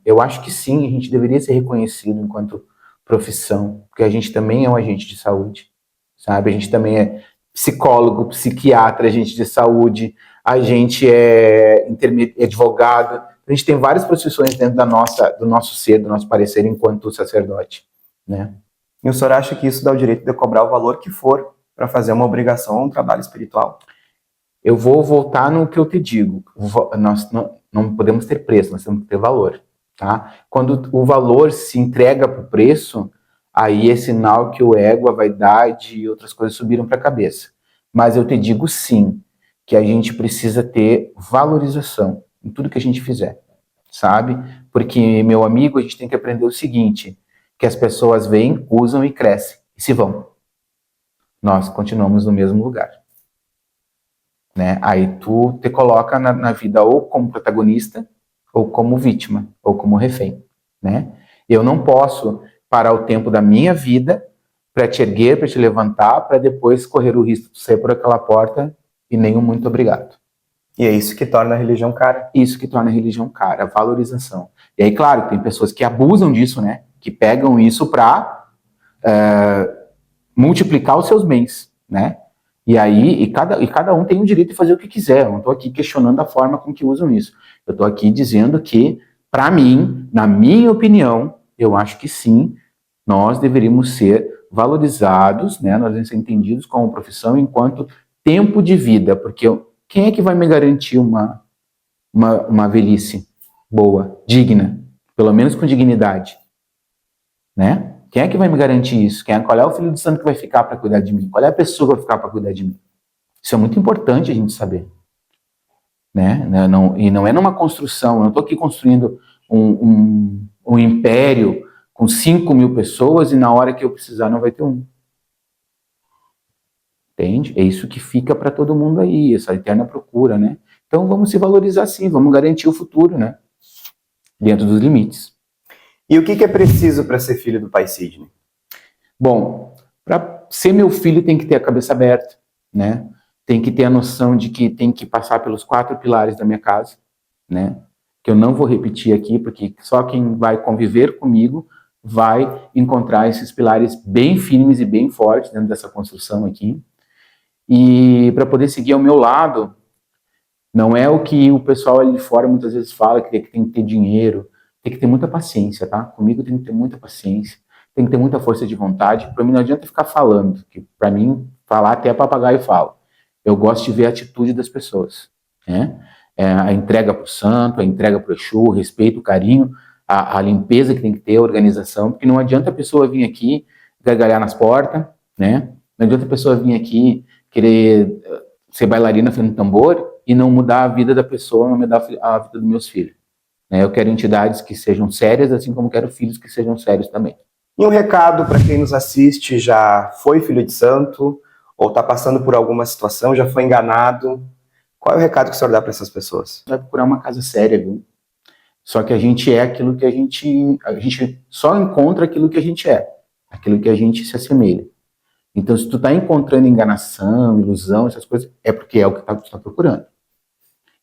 eu acho que sim, a gente deveria ser reconhecido enquanto profissão, porque a gente também é um agente de saúde, sabe? A gente também é psicólogo, psiquiatra, agente de saúde, a gente é advogado, a gente tem várias profissões dentro do nosso ser, do nosso parecer enquanto sacerdote, né? E o senhor acha que isso dá o direito de cobrar o valor que for para fazer uma obrigação ou um trabalho espiritual? Eu vou voltar no que eu te digo. Nós não podemos ter preço, nós temos que ter valor, tá? Quando o valor se entrega para o preço, aí é sinal que o ego, a vaidade e outras coisas subiram para a cabeça. Mas eu te digo sim, que a gente precisa ter valorização em tudo que a gente fizer, sabe? Porque, meu amigo, a gente tem que aprender o seguinte, que as pessoas vêm, usam e crescem, e se vão. Nós continuamos no mesmo lugar. Né? Aí tu te coloca na vida ou como protagonista, ou como vítima, ou como refém, né? Eu não posso parar o tempo da minha vida para te erguer, para te levantar, para depois correr o risco de sair por aquela porta e nenhum muito obrigado. E é isso que torna a religião cara. Isso que torna a religião cara, a valorização. E aí, claro, tem pessoas que abusam disso, né? Que pegam isso para multiplicar os seus bens, né? E aí, cada um tem o direito de fazer o que quiser. Eu não estou aqui questionando a forma com que usam isso. Eu estou aqui dizendo que, para mim, na minha opinião, eu acho que sim, nós deveríamos ser valorizados, né? Nós devemos ser entendidos como profissão enquanto tempo de vida, porque quem é que vai me garantir uma velhice boa, digna, pelo menos com dignidade, né? Quem é que vai me garantir isso? Qual é o filho de santo que vai ficar para cuidar de mim? Qual é a pessoa que vai ficar para cuidar de mim? Isso é muito importante a gente saber. Né? E não é numa construção. Eu não estou aqui construindo um império com 5.000 pessoas e na hora que eu precisar não vai ter um. Entende? É isso que fica para todo mundo aí, essa eterna procura, né? Então vamos se valorizar sim, vamos garantir o futuro, né? Dentro dos limites. E o que é preciso para ser filho do Pai Sidney? Bom, para ser meu filho tem que ter a cabeça aberta, né? Tem que ter a noção de que tem que passar pelos 4 pilares da minha casa, né? Que eu não vou repetir aqui, porque só quem vai conviver comigo vai encontrar esses pilares bem firmes e bem fortes dentro dessa construção aqui. E para poder seguir ao meu lado, não é o que o pessoal ali de fora muitas vezes fala, que tem que ter dinheiro, tem que ter muita paciência, tá? Comigo tem que ter muita paciência, tem que ter muita força de vontade. Para mim não adianta ficar falando, que para mim falar até papagaio fala. Eu gosto de ver a atitude das pessoas, né? A entrega para o santo, a entrega para o Exu, o respeito, o carinho, a limpeza que tem que ter, a organização, porque não adianta a pessoa vir aqui gargalhar nas portas, né? Não adianta a pessoa vir aqui querer ser bailarina fazendo tambor e não mudar a vida da pessoa, não mudar a vida dos meus filhos. Eu quero entidades que sejam sérias, assim como quero filhos que sejam sérios também. E um recado para quem nos assiste, já foi filho de santo, ou está passando por alguma situação, já foi enganado. Qual é o recado que o senhor dá para essas pessoas? Vai procurar uma casa séria, viu? Só que a gente é aquilo que a gente só encontra aquilo que a gente é, aquilo que a gente se assemelha. Então, se tu está encontrando enganação, ilusão, essas coisas, é porque é o que tu está procurando.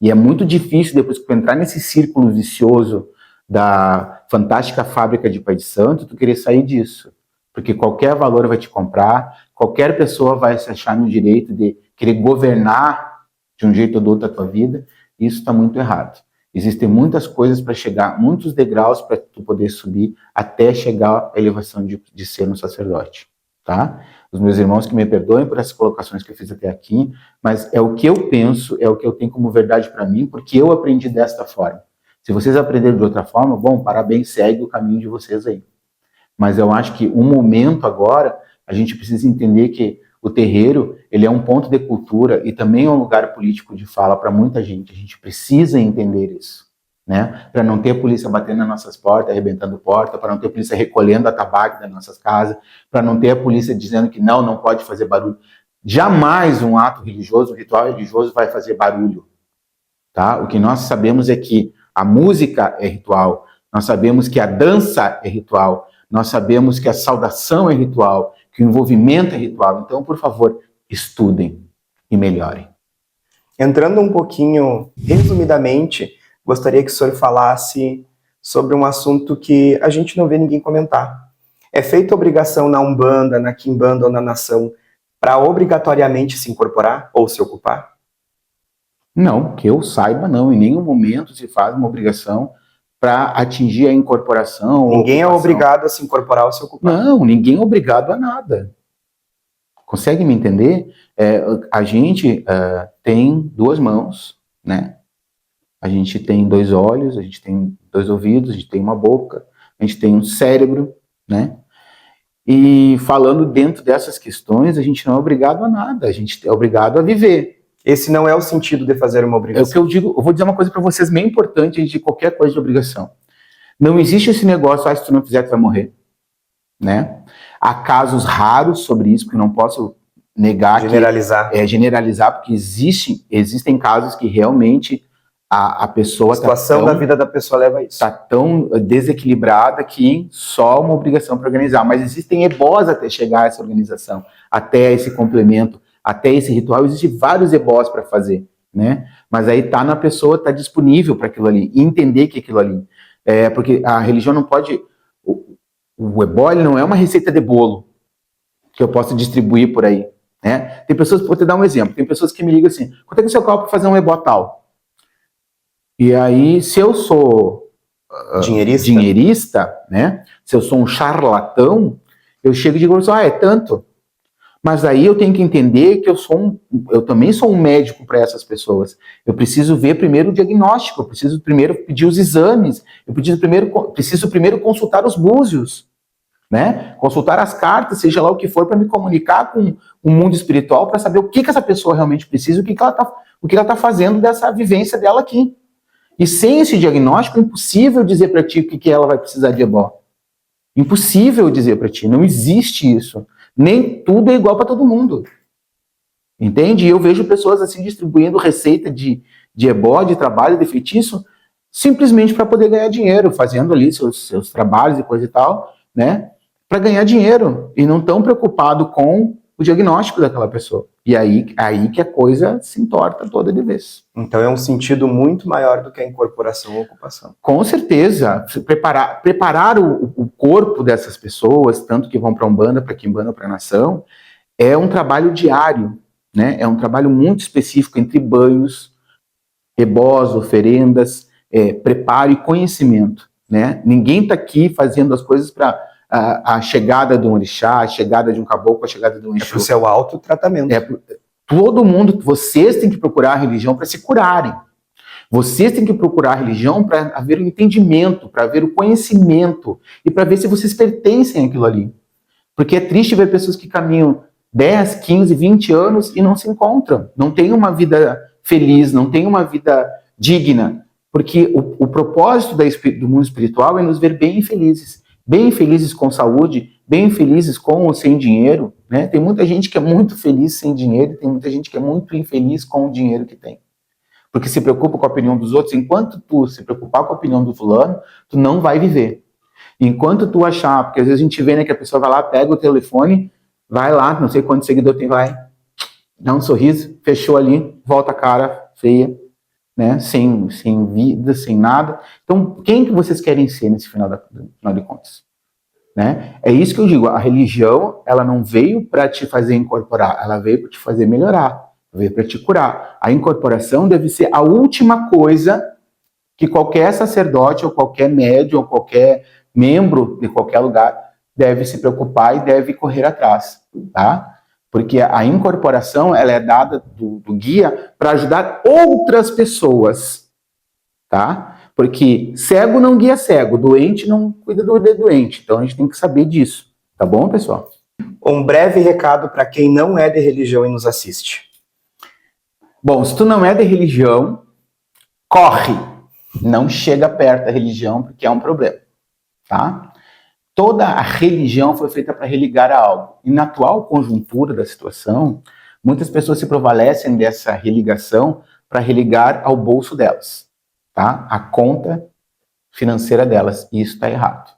E é muito difícil, depois que tu entrar nesse círculo vicioso da fantástica fábrica de Pai de Santo, tu querer sair disso. Porque qualquer valor vai te comprar, qualquer pessoa vai se achar no direito de querer governar de um jeito ou do outro a tua vida. Isso está muito errado. Existem muitas coisas para chegar, muitos degraus para tu poder subir até chegar à elevação de ser um sacerdote, tá? Os meus irmãos que me perdoem por essas colocações que eu fiz até aqui, mas é o que eu penso, é o que eu tenho como verdade para mim, porque eu aprendi desta forma. Se vocês aprenderam de outra forma, bom, parabéns, segue o caminho de vocês aí. Mas eu acho que um momento agora, a gente precisa entender que o terreiro, ele é um ponto de cultura e também é um lugar político de fala para muita gente. A gente precisa entender isso, né? Para não ter a polícia batendo nas nossas portas, arrebentando porta, para não ter a polícia recolhendo a tabaco das nossas casas, para não ter a polícia dizendo que não pode fazer barulho. Jamais um ato religioso, um ritual religioso vai fazer barulho, tá? O que nós sabemos é que a música é ritual, nós sabemos que a dança é ritual, nós sabemos que a saudação é ritual, que o envolvimento é ritual. Então, por favor, estudem e melhorem. Entrando um pouquinho, resumidamente, gostaria que o senhor falasse sobre um assunto que a gente não vê ninguém comentar. É feita obrigação na Umbanda, na Quimbanda ou na Nação para obrigatoriamente se incorporar ou se ocupar? Não, que eu saiba não. Em nenhum momento se faz uma obrigação para atingir a incorporação. Ninguém é obrigado a se incorporar ou se ocupar. Não, ninguém é obrigado a nada. Consegue me entender? A gente tem duas mãos, né? A gente tem dois olhos, a gente tem dois ouvidos, a gente tem uma boca, a gente tem um cérebro, né? E falando dentro dessas questões, a gente não é obrigado a nada, a gente é obrigado a viver. Esse não é o sentido de fazer uma obrigação. É o que eu digo, eu vou dizer uma coisa para vocês bem importante antes de qualquer coisa de obrigação. Não existe esse negócio, se tu não fizer, tu vai morrer, né? Há casos raros sobre isso, porque não posso negar generalizar. Generalizar, porque existem casos que realmente a pessoa... A situação da vida da pessoa leva a isso. Está tão desequilibrada que só uma obrigação para organizar. Mas existem ebós até chegar a essa organização, até esse complemento, até esse ritual. Existem vários ebós para fazer, né? Mas aí tá na pessoa, tá disponível para aquilo ali, e entender que aquilo ali. Porque a religião não pode... O ebó não é uma receita de bolo que eu possa distribuir por aí, né? Tem pessoas, vou te dar um exemplo, tem pessoas que me ligam assim, quanto é que o seu cobra para fazer um ebó tal? E aí, se eu sou dinheirista, né? Se eu sou um charlatão, eu chego e digo, é tanto. Mas aí eu tenho que entender que eu também sou um médico para essas pessoas. Eu preciso ver primeiro o diagnóstico, eu preciso primeiro pedir os exames, eu preciso primeiro consultar os búzios, né? Consultar as cartas, seja lá o que for, para me comunicar com o mundo espiritual, para saber o que essa pessoa realmente precisa, o que ela tá fazendo dessa vivência dela aqui. E sem esse diagnóstico, é impossível dizer para ti o que ela vai precisar de ebó. Impossível dizer para ti, não existe isso. Nem tudo é igual para todo mundo. Entende? E eu vejo pessoas assim distribuindo receita de ebó, de trabalho, de feitiço, simplesmente para poder ganhar dinheiro, fazendo ali seus trabalhos e coisa e tal, né? Para ganhar dinheiro. E não tão preocupado com o diagnóstico daquela pessoa. E aí que a coisa se entorta toda de vez. Então é um sentido muito maior do que a incorporação ou ocupação. Com certeza. Preparar o corpo dessas pessoas, tanto que vão para Umbanda, para Quimbanda, para Nação, é um trabalho diário, né? É um trabalho muito específico entre banhos, ebós, oferendas, preparo e conhecimento, né? Ninguém está aqui fazendo as coisas para a chegada de um orixá, a chegada de um caboclo, a chegada de um exu. É para o seu autotratamento. Todo mundo, vocês têm que procurar a religião para se curarem. Vocês têm que procurar a religião para haver o entendimento, para haver o conhecimento e para ver se vocês pertencem àquilo ali. Porque é triste ver pessoas que caminham 10, 15, 20 anos e não se encontram. Não têm uma vida feliz, não têm uma vida digna. Porque o propósito do mundo espiritual é nos ver bem felizes. Bem felizes com saúde, bem felizes com ou sem dinheiro, né? Tem muita gente que é muito feliz sem dinheiro e tem muita gente que é muito infeliz com o dinheiro que tem. Porque se preocupa com a opinião dos outros. Enquanto tu se preocupar com a opinião do fulano, tu não vai viver. Enquanto tu achar, porque às vezes a gente vê, né, que a pessoa vai lá, pega o telefone, vai lá, não sei quantos seguidores tem, vai, dá um sorriso, fechou ali, volta a cara feia. né? Sem vida, sem nada. Então, quem que vocês querem ser nesse final de contas? Né? É isso que eu digo, a religião, ela não veio para te fazer incorporar, ela veio para te fazer melhorar, veio para te curar. A incorporação deve ser a última coisa que qualquer sacerdote, ou qualquer médium, ou qualquer membro de qualquer lugar deve se preocupar e deve correr atrás, tá? Porque a incorporação, ela é dada do guia para ajudar outras pessoas, tá? Porque cego não guia cego, doente não cuida do doente. Então a gente tem que saber disso, tá bom, pessoal? Um breve recado para quem não é de religião e nos assiste. Bom, se tu não é de religião, corre! Não chega perto da religião, porque é um problema, tá? Toda a religião foi feita para religar a algo. E na atual conjuntura da situação, muitas pessoas se prevalecem dessa religação para religar ao bolso delas, tá? A conta financeira delas. E isso está errado,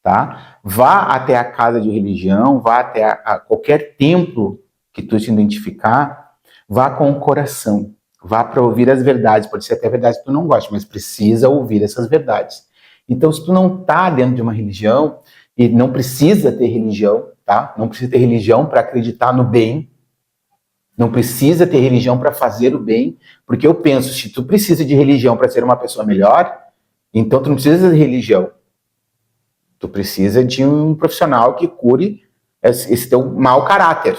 tá? Vá até a casa de religião, vá até a qualquer templo que tu se identificar, vá com o coração, vá para ouvir as verdades. Pode ser até verdades que tu não gosta, mas precisa ouvir essas verdades. Então, se tu não está dentro de uma religião, e não precisa ter religião, tá? Não precisa ter religião para acreditar no bem, não precisa ter religião para fazer o bem, porque eu penso, se tu precisa de religião para ser uma pessoa melhor, então tu não precisa de religião. Tu precisa de um profissional que cure esse teu mau caráter.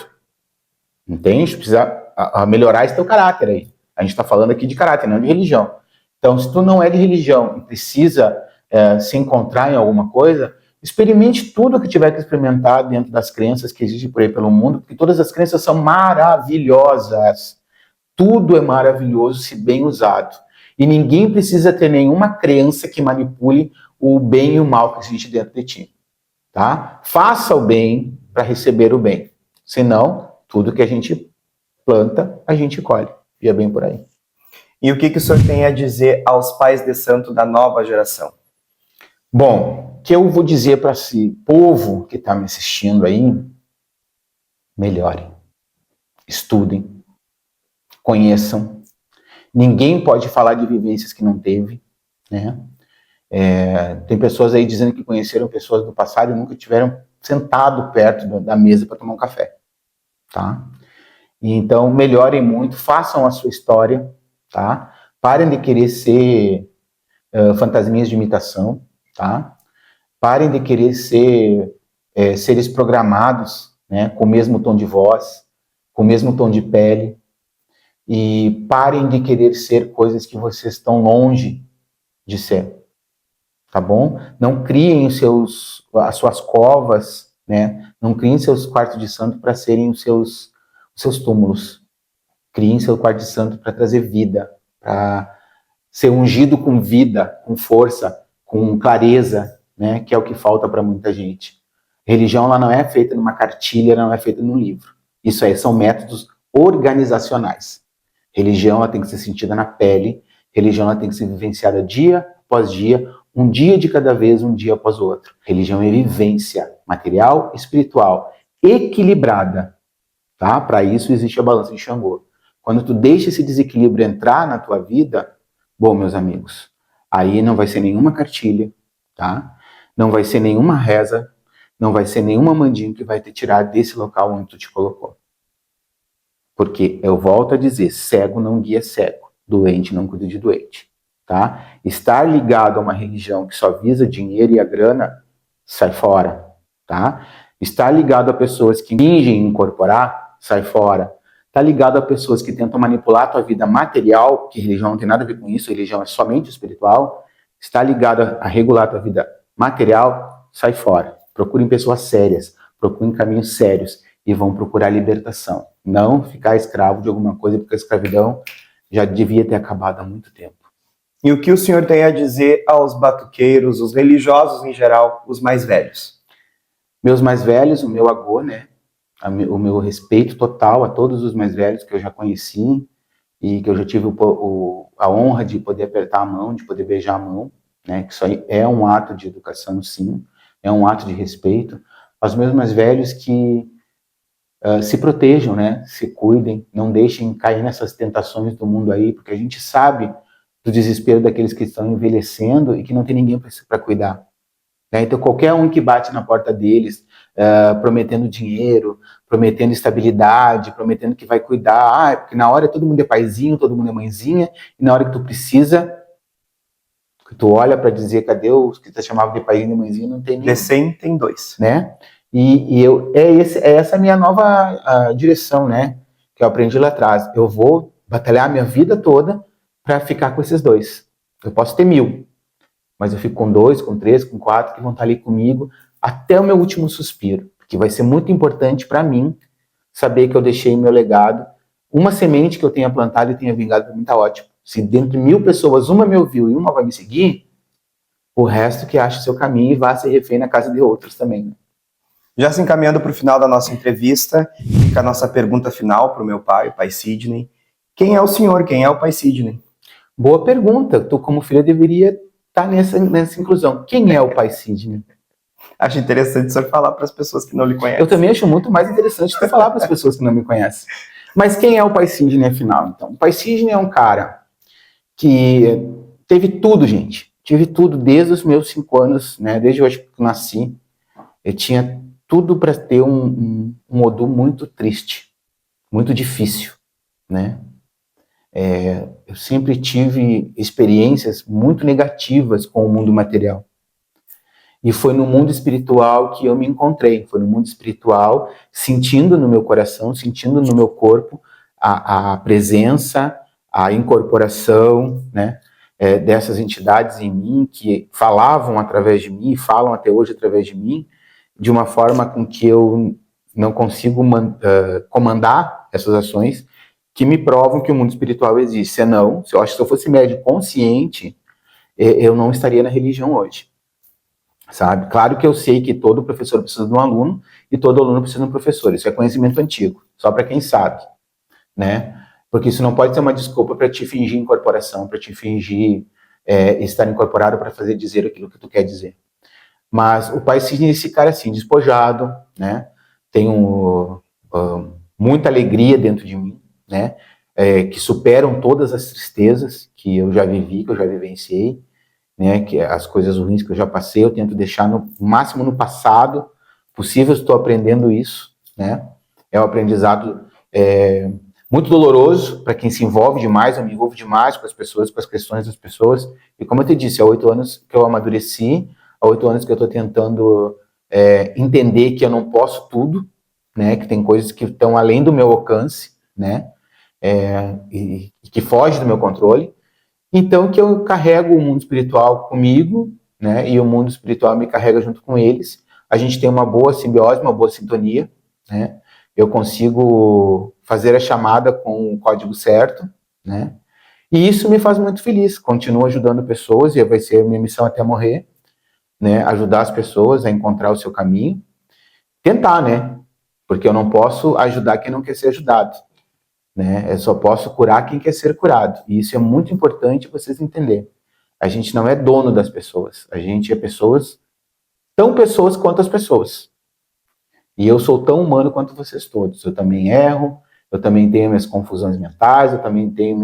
Entende? Tu precisa melhorar esse teu caráter aí. A gente está falando aqui de caráter, não de religião. Então, se tu não é de religião e precisa se encontrar em alguma coisa, experimente tudo que tiver que experimentar dentro das crenças que existem por aí pelo mundo, porque todas as crenças são maravilhosas. Tudo é maravilhoso se bem usado. E ninguém precisa ter nenhuma crença que manipule o bem e o mal que existe dentro de ti. Tá? Faça o bem para receber o bem. Senão, tudo que a gente planta, a gente colhe. E é bem por aí. E o que o senhor tem a dizer aos pais de santo da nova geração? Bom, o que eu vou dizer para esse povo que está me assistindo aí, melhorem, estudem, conheçam. Ninguém pode falar de vivências que não teve, né? Tem pessoas aí dizendo que conheceram pessoas do passado e nunca tiveram sentado perto da mesa para tomar um café, tá? Então, melhorem muito, façam a sua história, tá? Parem de querer ser fantasminhas de imitação, tá? Parem de querer ser seres programados, né? Com o mesmo tom de voz, com o mesmo tom de pele, e parem de querer ser coisas que vocês estão longe de ser. Tá bom? Não criem as suas covas, né? Não criem seus quartos de santo para serem os seus túmulos. Criem seu quarto de santo para trazer vida, para ser ungido com vida, com força, com clareza, né? Que é o que falta para muita gente. Religião ela não é feita numa cartilha, ela não é feita num livro. Isso aí são métodos organizacionais. Religião ela tem que ser sentida na pele, religião ela tem que ser vivenciada dia após dia, um dia de cada vez, um dia após o outro. Religião é vivência material, espiritual, equilibrada. Tá? Para isso existe a balança de Xangô. Quando tu deixa esse desequilíbrio entrar na tua vida, bom, meus amigos, aí não vai ser nenhuma cartilha, tá? Não vai ser nenhuma reza, não vai ser nenhuma mandinga que vai te tirar desse local onde tu te colocou. Porque eu volto a dizer, cego não guia cego, doente não cuida de doente. Tá? Estar ligado a uma religião que só visa dinheiro e a grana, sai fora, tá? Estar ligado a pessoas que fingem incorporar, sai fora. Tá ligado a pessoas que tentam manipular a tua vida material, que religião não tem nada a ver com isso, religião é somente espiritual. Está ligado a regular a tua vida material, sai fora. Procurem pessoas sérias, procurem caminhos sérios e vão procurar libertação. Não ficar escravo de alguma coisa, porque a escravidão já devia ter acabado há muito tempo. E o que o senhor tem a dizer aos batuqueiros, os religiosos em geral, os mais velhos? Meus mais velhos, o meu agô, né? O meu respeito total a todos os mais velhos que eu já conheci e que eu já tive a honra de poder apertar a mão, de poder beijar a mão, né? Que isso aí é um ato de educação, sim, é um ato de respeito. Aos meus mais velhos que se protejam, né? Se cuidem, não deixem cair nessas tentações do mundo aí, porque a gente sabe do desespero daqueles que estão envelhecendo e que não tem ninguém para cuidar. Né? Então, qualquer um que bate na porta deles, prometendo dinheiro, prometendo estabilidade, prometendo que vai cuidar, porque na hora todo mundo é paizinho, todo mundo é mãezinha, e na hora que tu precisa, que tu olha para dizer, cadê os que tu chamava de paizinho e mãezinho, não tem ninguém. De 100 tem 2. Né? É essa a minha nova direção, né? Que eu aprendi lá atrás. Eu vou batalhar a minha vida toda para ficar com esses 2. Eu posso ter 1000, mas eu fico com 2, com 3, com 4 que vão estar ali comigo até o meu último suspiro, porque vai ser muito importante para mim saber que eu deixei meu legado. Uma semente que eu tenha plantado e tenha vingado para mim tá ótimo. Se dentre 1000 pessoas uma me ouviu e uma vai me seguir, o resto que acha o seu caminho e vá se refém na casa de outros também. Né? Já se encaminhando para o final da nossa entrevista, fica a nossa pergunta final para o meu pai, o pai Sidney. Quem é o senhor? Quem é o pai Sidney? Boa pergunta. Tu, como filha, deveria estar nessa inclusão. Quem é o pai Sidney? Acho interessante o senhor falar para as pessoas que não lhe conhecem. Eu também acho muito mais interessante tu falar para as pessoas que não me conhecem. Mas quem é o pai Sidney, afinal? Então, o pai Sidney é um cara que teve tudo, gente. Tive tudo desde os meus 5 anos, né? Desde hoje que eu nasci. Eu tinha tudo para ter um Odu muito triste, muito difícil, né? Eu sempre tive experiências muito negativas com o mundo material. E foi no mundo espiritual que eu me encontrei. Foi no mundo espiritual, sentindo no meu coração, sentindo no meu corpo a presença, a incorporação, né, dessas entidades em mim que falavam através de mim, falam até hoje através de mim, de uma forma com que eu não consigo comandar essas ações, que me provam que o mundo espiritual existe. Senão, eu acho que se eu fosse médium consciente, eu não estaria na religião hoje. Sabe? Claro que eu sei que todo professor precisa de um aluno e todo aluno precisa de um professor. Isso é conhecimento antigo, só para quem sabe, né? Porque isso não pode ser uma desculpa para te fingir incorporação, para te fingir estar incorporado para fazer dizer aquilo que tu quer dizer. Mas o pai Sidney é esse cara assim, despojado, né? Tenho muita alegria dentro de mim, né? Que superam todas as tristezas que eu já vivi, que eu já vivenciei. Né, que as coisas ruins que eu já passei, eu tento deixar no máximo no passado possível. Estou aprendendo isso, né? É um aprendizado muito doloroso para quem se envolve demais. Eu me envolvo demais com as pessoas, com as questões das pessoas. E como eu te disse, há 8 anos que eu amadureci, há 8 anos que eu estou tentando entender que eu não posso tudo, né? Que tem coisas que estão além do meu alcance, né? E que fogem do meu controle. Então, que eu carrego o mundo espiritual comigo, né, e o mundo espiritual me carrega junto com eles. A gente tem uma boa simbiose, uma boa sintonia, né? Eu consigo fazer a chamada com o código certo, né? E isso me faz muito feliz. Continuo ajudando pessoas e vai ser a minha missão até morrer, né? Ajudar as pessoas a encontrar o seu caminho. Tentar, né? Porque eu não posso ajudar quem não quer ser ajudado. Né? Eu só posso curar quem quer ser curado. E isso é muito importante vocês entenderem. A gente não é dono das pessoas. A gente é pessoas, tão pessoas quanto as pessoas. E eu sou tão humano quanto vocês todos. Eu também erro, eu também tenho minhas confusões mentais, eu também tenho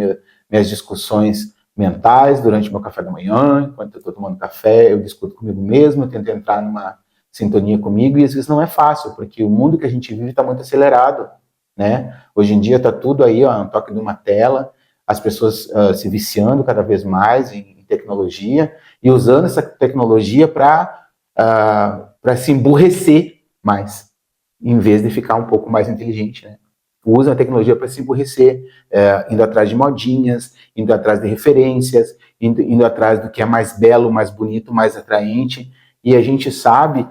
minhas discussões mentais durante meu café da manhã, enquanto eu estou tomando café, eu discuto comigo mesmo, eu tento entrar numa sintonia comigo, e às vezes não é fácil, porque o mundo que a gente vive está muito acelerado. Né? Hoje em dia está tudo aí, ó, no toque de uma tela, as pessoas se viciando cada vez mais em tecnologia e usando essa tecnologia para se emburrecer mais, em vez de ficar um pouco mais inteligente. Né? Usam a tecnologia para se emburrecer, indo atrás de modinhas, indo atrás de referências, indo atrás do que é mais belo, mais bonito, mais atraente, e a gente sabe,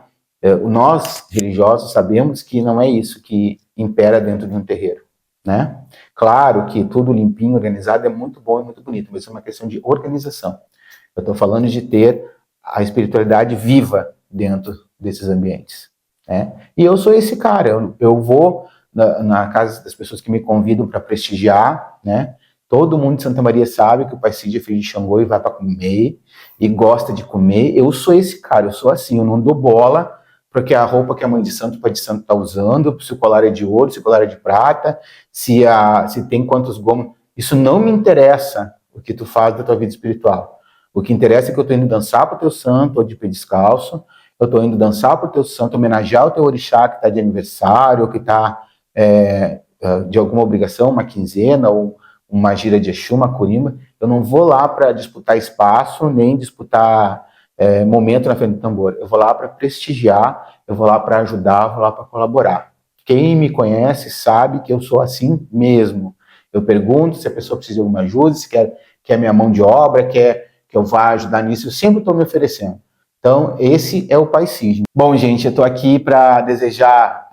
nós religiosos sabemos que não é isso que impera dentro de um terreiro, né? Claro que tudo limpinho, organizado é muito bom e muito bonito, mas é uma questão de organização. Eu estou falando de ter a espiritualidade viva dentro desses ambientes, né? E eu sou esse cara, eu vou na casa das pessoas que me convidam para prestigiar, né? Todo mundo de Santa Maria sabe que o pai Cid é filho de Xangô e vai para comer, e gosta de comer. Eu sou esse cara, eu sou assim, eu não dou bola porque a roupa que a mãe de santo, o pai de santo está usando, se o colar é de ouro, se o colar é de prata, se tem quantos gomos, isso não me interessa. o que tu faz da tua vida espiritual. O que interessa é que eu estou indo dançar para o teu santo, ou de pé descalço, eu estou indo dançar para o teu santo, homenagear o teu orixá que está de aniversário, ou que está de alguma obrigação, uma quinzena, ou uma gira de Exu, uma corimba. Eu não vou lá para disputar espaço, nem disputar momento na frente do tambor. Eu vou lá para prestigiar, eu vou lá para ajudar, eu vou lá para colaborar. Quem me conhece sabe que eu sou assim mesmo. Eu pergunto se a pessoa precisa de alguma ajuda, se quer minha mão de obra, quer que eu vá ajudar nisso, eu sempre estou me oferecendo. Então, esse é o Pai Cid. Bom, gente, eu estou aqui para desejar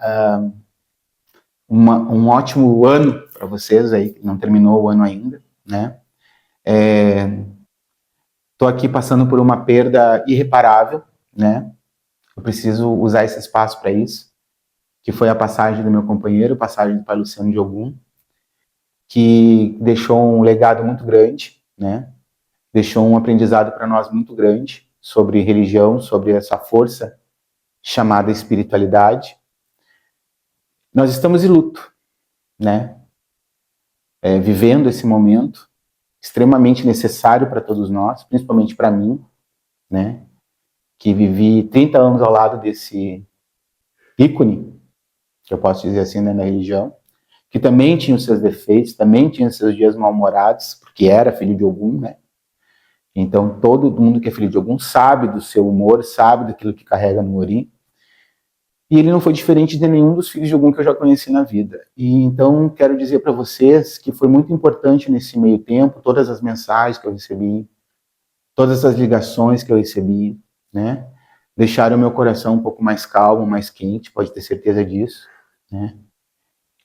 um ótimo ano para vocês aí, que não terminou o ano ainda, né? Estou aqui passando por uma perda irreparável, né? Eu preciso usar esse espaço para isso, que foi a passagem do meu companheiro, a passagem do Pai Luciano de Ogum, que deixou um legado muito grande, né? Deixou um aprendizado para nós muito grande sobre religião, sobre essa força chamada espiritualidade. Nós estamos em luto, né? Vivendo esse momento extremamente necessário para todos nós, principalmente para mim, né? Que vivi 30 anos ao lado desse ícone, que eu posso dizer assim, né, na religião, que também tinha os seus defeitos, também tinha os seus dias mal-humorados, porque era filho de Ogum, né? Então, todo mundo que é filho de Ogum sabe do seu humor, sabe daquilo que carrega no Ori. E ele não foi diferente de nenhum dos filhos de Ogum que eu já conheci na vida. E então, quero dizer para vocês que foi muito importante nesse meio tempo, todas as mensagens que eu recebi, todas as ligações que eu recebi, né? Deixaram o meu coração um pouco mais calmo, mais quente, pode ter certeza disso, né?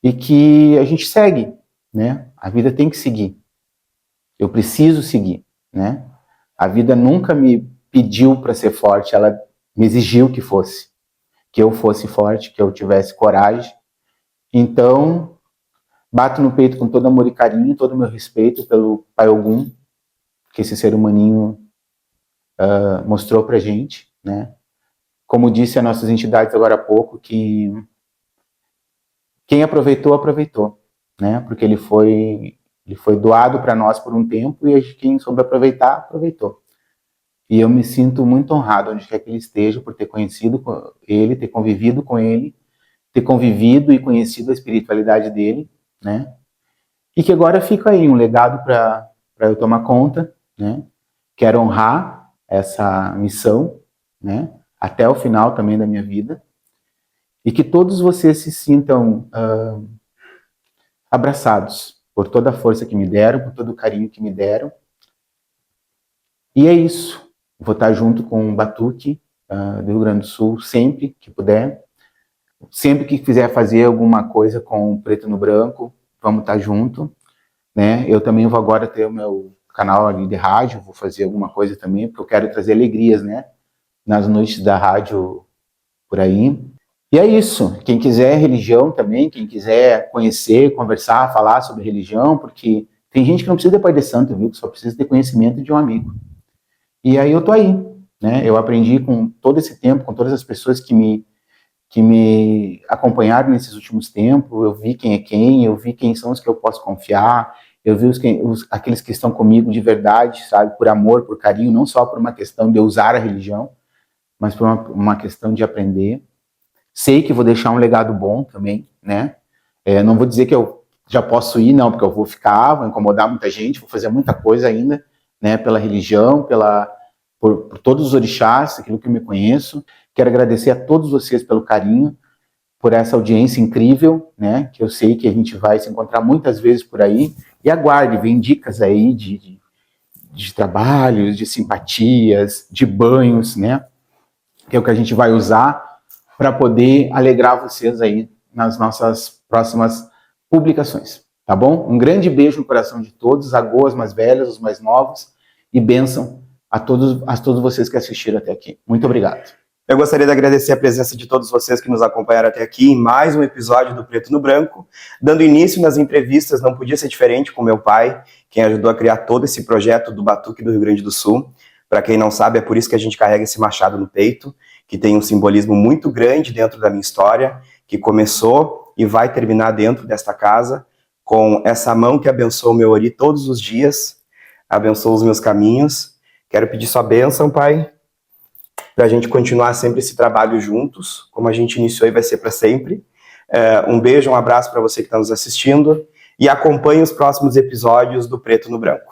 E que a gente segue, né? A vida tem que seguir. Eu preciso seguir, né? A vida nunca me pediu para ser forte, ela me exigiu que eu fosse forte, que eu tivesse coragem. Então, bato no peito com todo amor e carinho, todo o meu respeito pelo Pai Ogum, que esse ser humaninho mostrou pra gente, né? Como disse as nossas entidades agora há pouco, que quem aproveitou, aproveitou, né? Porque ele foi doado para nós por um tempo e quem soube aproveitar, aproveitou. E eu me sinto muito honrado onde quer que ele esteja por ter conhecido ele, ter convivido com ele, ter convivido e conhecido a espiritualidade dele, né? E que agora fica aí um legado para eu tomar conta, né? Quero honrar essa missão, né? Até o final também da minha vida. E que todos vocês se sintam abraçados por toda a força que me deram, por todo o carinho que me deram. E é isso. Vou estar junto com o Batuque do Rio Grande do Sul, sempre que puder. Sempre que quiser fazer alguma coisa com o Preto no Branco, vamos estar junto, né? Eu também vou agora ter o meu canal ali de rádio, vou fazer alguma coisa também, porque eu quero trazer alegrias, né? Nas noites da rádio por aí. E é isso. Quem quiser religião também, quem quiser conhecer, conversar, falar sobre religião, porque tem gente que não precisa de Pai de Santo, viu? Que só precisa ter conhecimento de um amigo. E aí eu tô aí, né? Eu aprendi com todo esse tempo, com todas as pessoas que me acompanharam nesses últimos tempos, eu vi quem é quem, eu vi quem são os que eu posso confiar, eu vi aqueles que estão comigo de verdade, sabe? Por amor, por carinho, não só por uma questão de eu usar a religião, mas por uma questão de aprender. Sei que vou deixar um legado bom também, né? Não vou dizer que eu já posso ir, não, porque eu vou ficar, vou incomodar muita gente, vou fazer muita coisa ainda, né? Pela religião, por todos os orixás, aquilo que eu me conheço. Quero agradecer a todos vocês pelo carinho, por essa audiência incrível, né? Que eu sei que a gente vai se encontrar muitas vezes por aí. E aguarde, vem dicas aí de trabalhos, de simpatias, de banhos, né? Que é o que a gente vai usar para poder alegrar vocês aí nas nossas próximas publicações, tá bom? Um grande beijo no coração de todos, as mais velhas, os mais novos, e bênção a todos vocês que assistiram até aqui. Muito obrigado. Eu gostaria de agradecer a presença de todos vocês que nos acompanharam até aqui em mais um episódio do Preto no Branco. Dando início nas entrevistas, não podia ser diferente com meu pai, quem ajudou a criar todo esse projeto do Batuque do Rio Grande do Sul. Para quem não sabe, é por isso que a gente carrega esse machado no peito, que tem um simbolismo muito grande dentro da minha história, que começou e vai terminar dentro desta casa, com essa mão que abençoa o meu Ori todos os dias, abençoa os meus caminhos. Quero pedir sua bênção, Pai, para a gente continuar sempre esse trabalho juntos, como a gente iniciou e vai ser para sempre. Um beijo, um abraço para você que está nos assistindo e acompanhe os próximos episódios do Preto no Branco.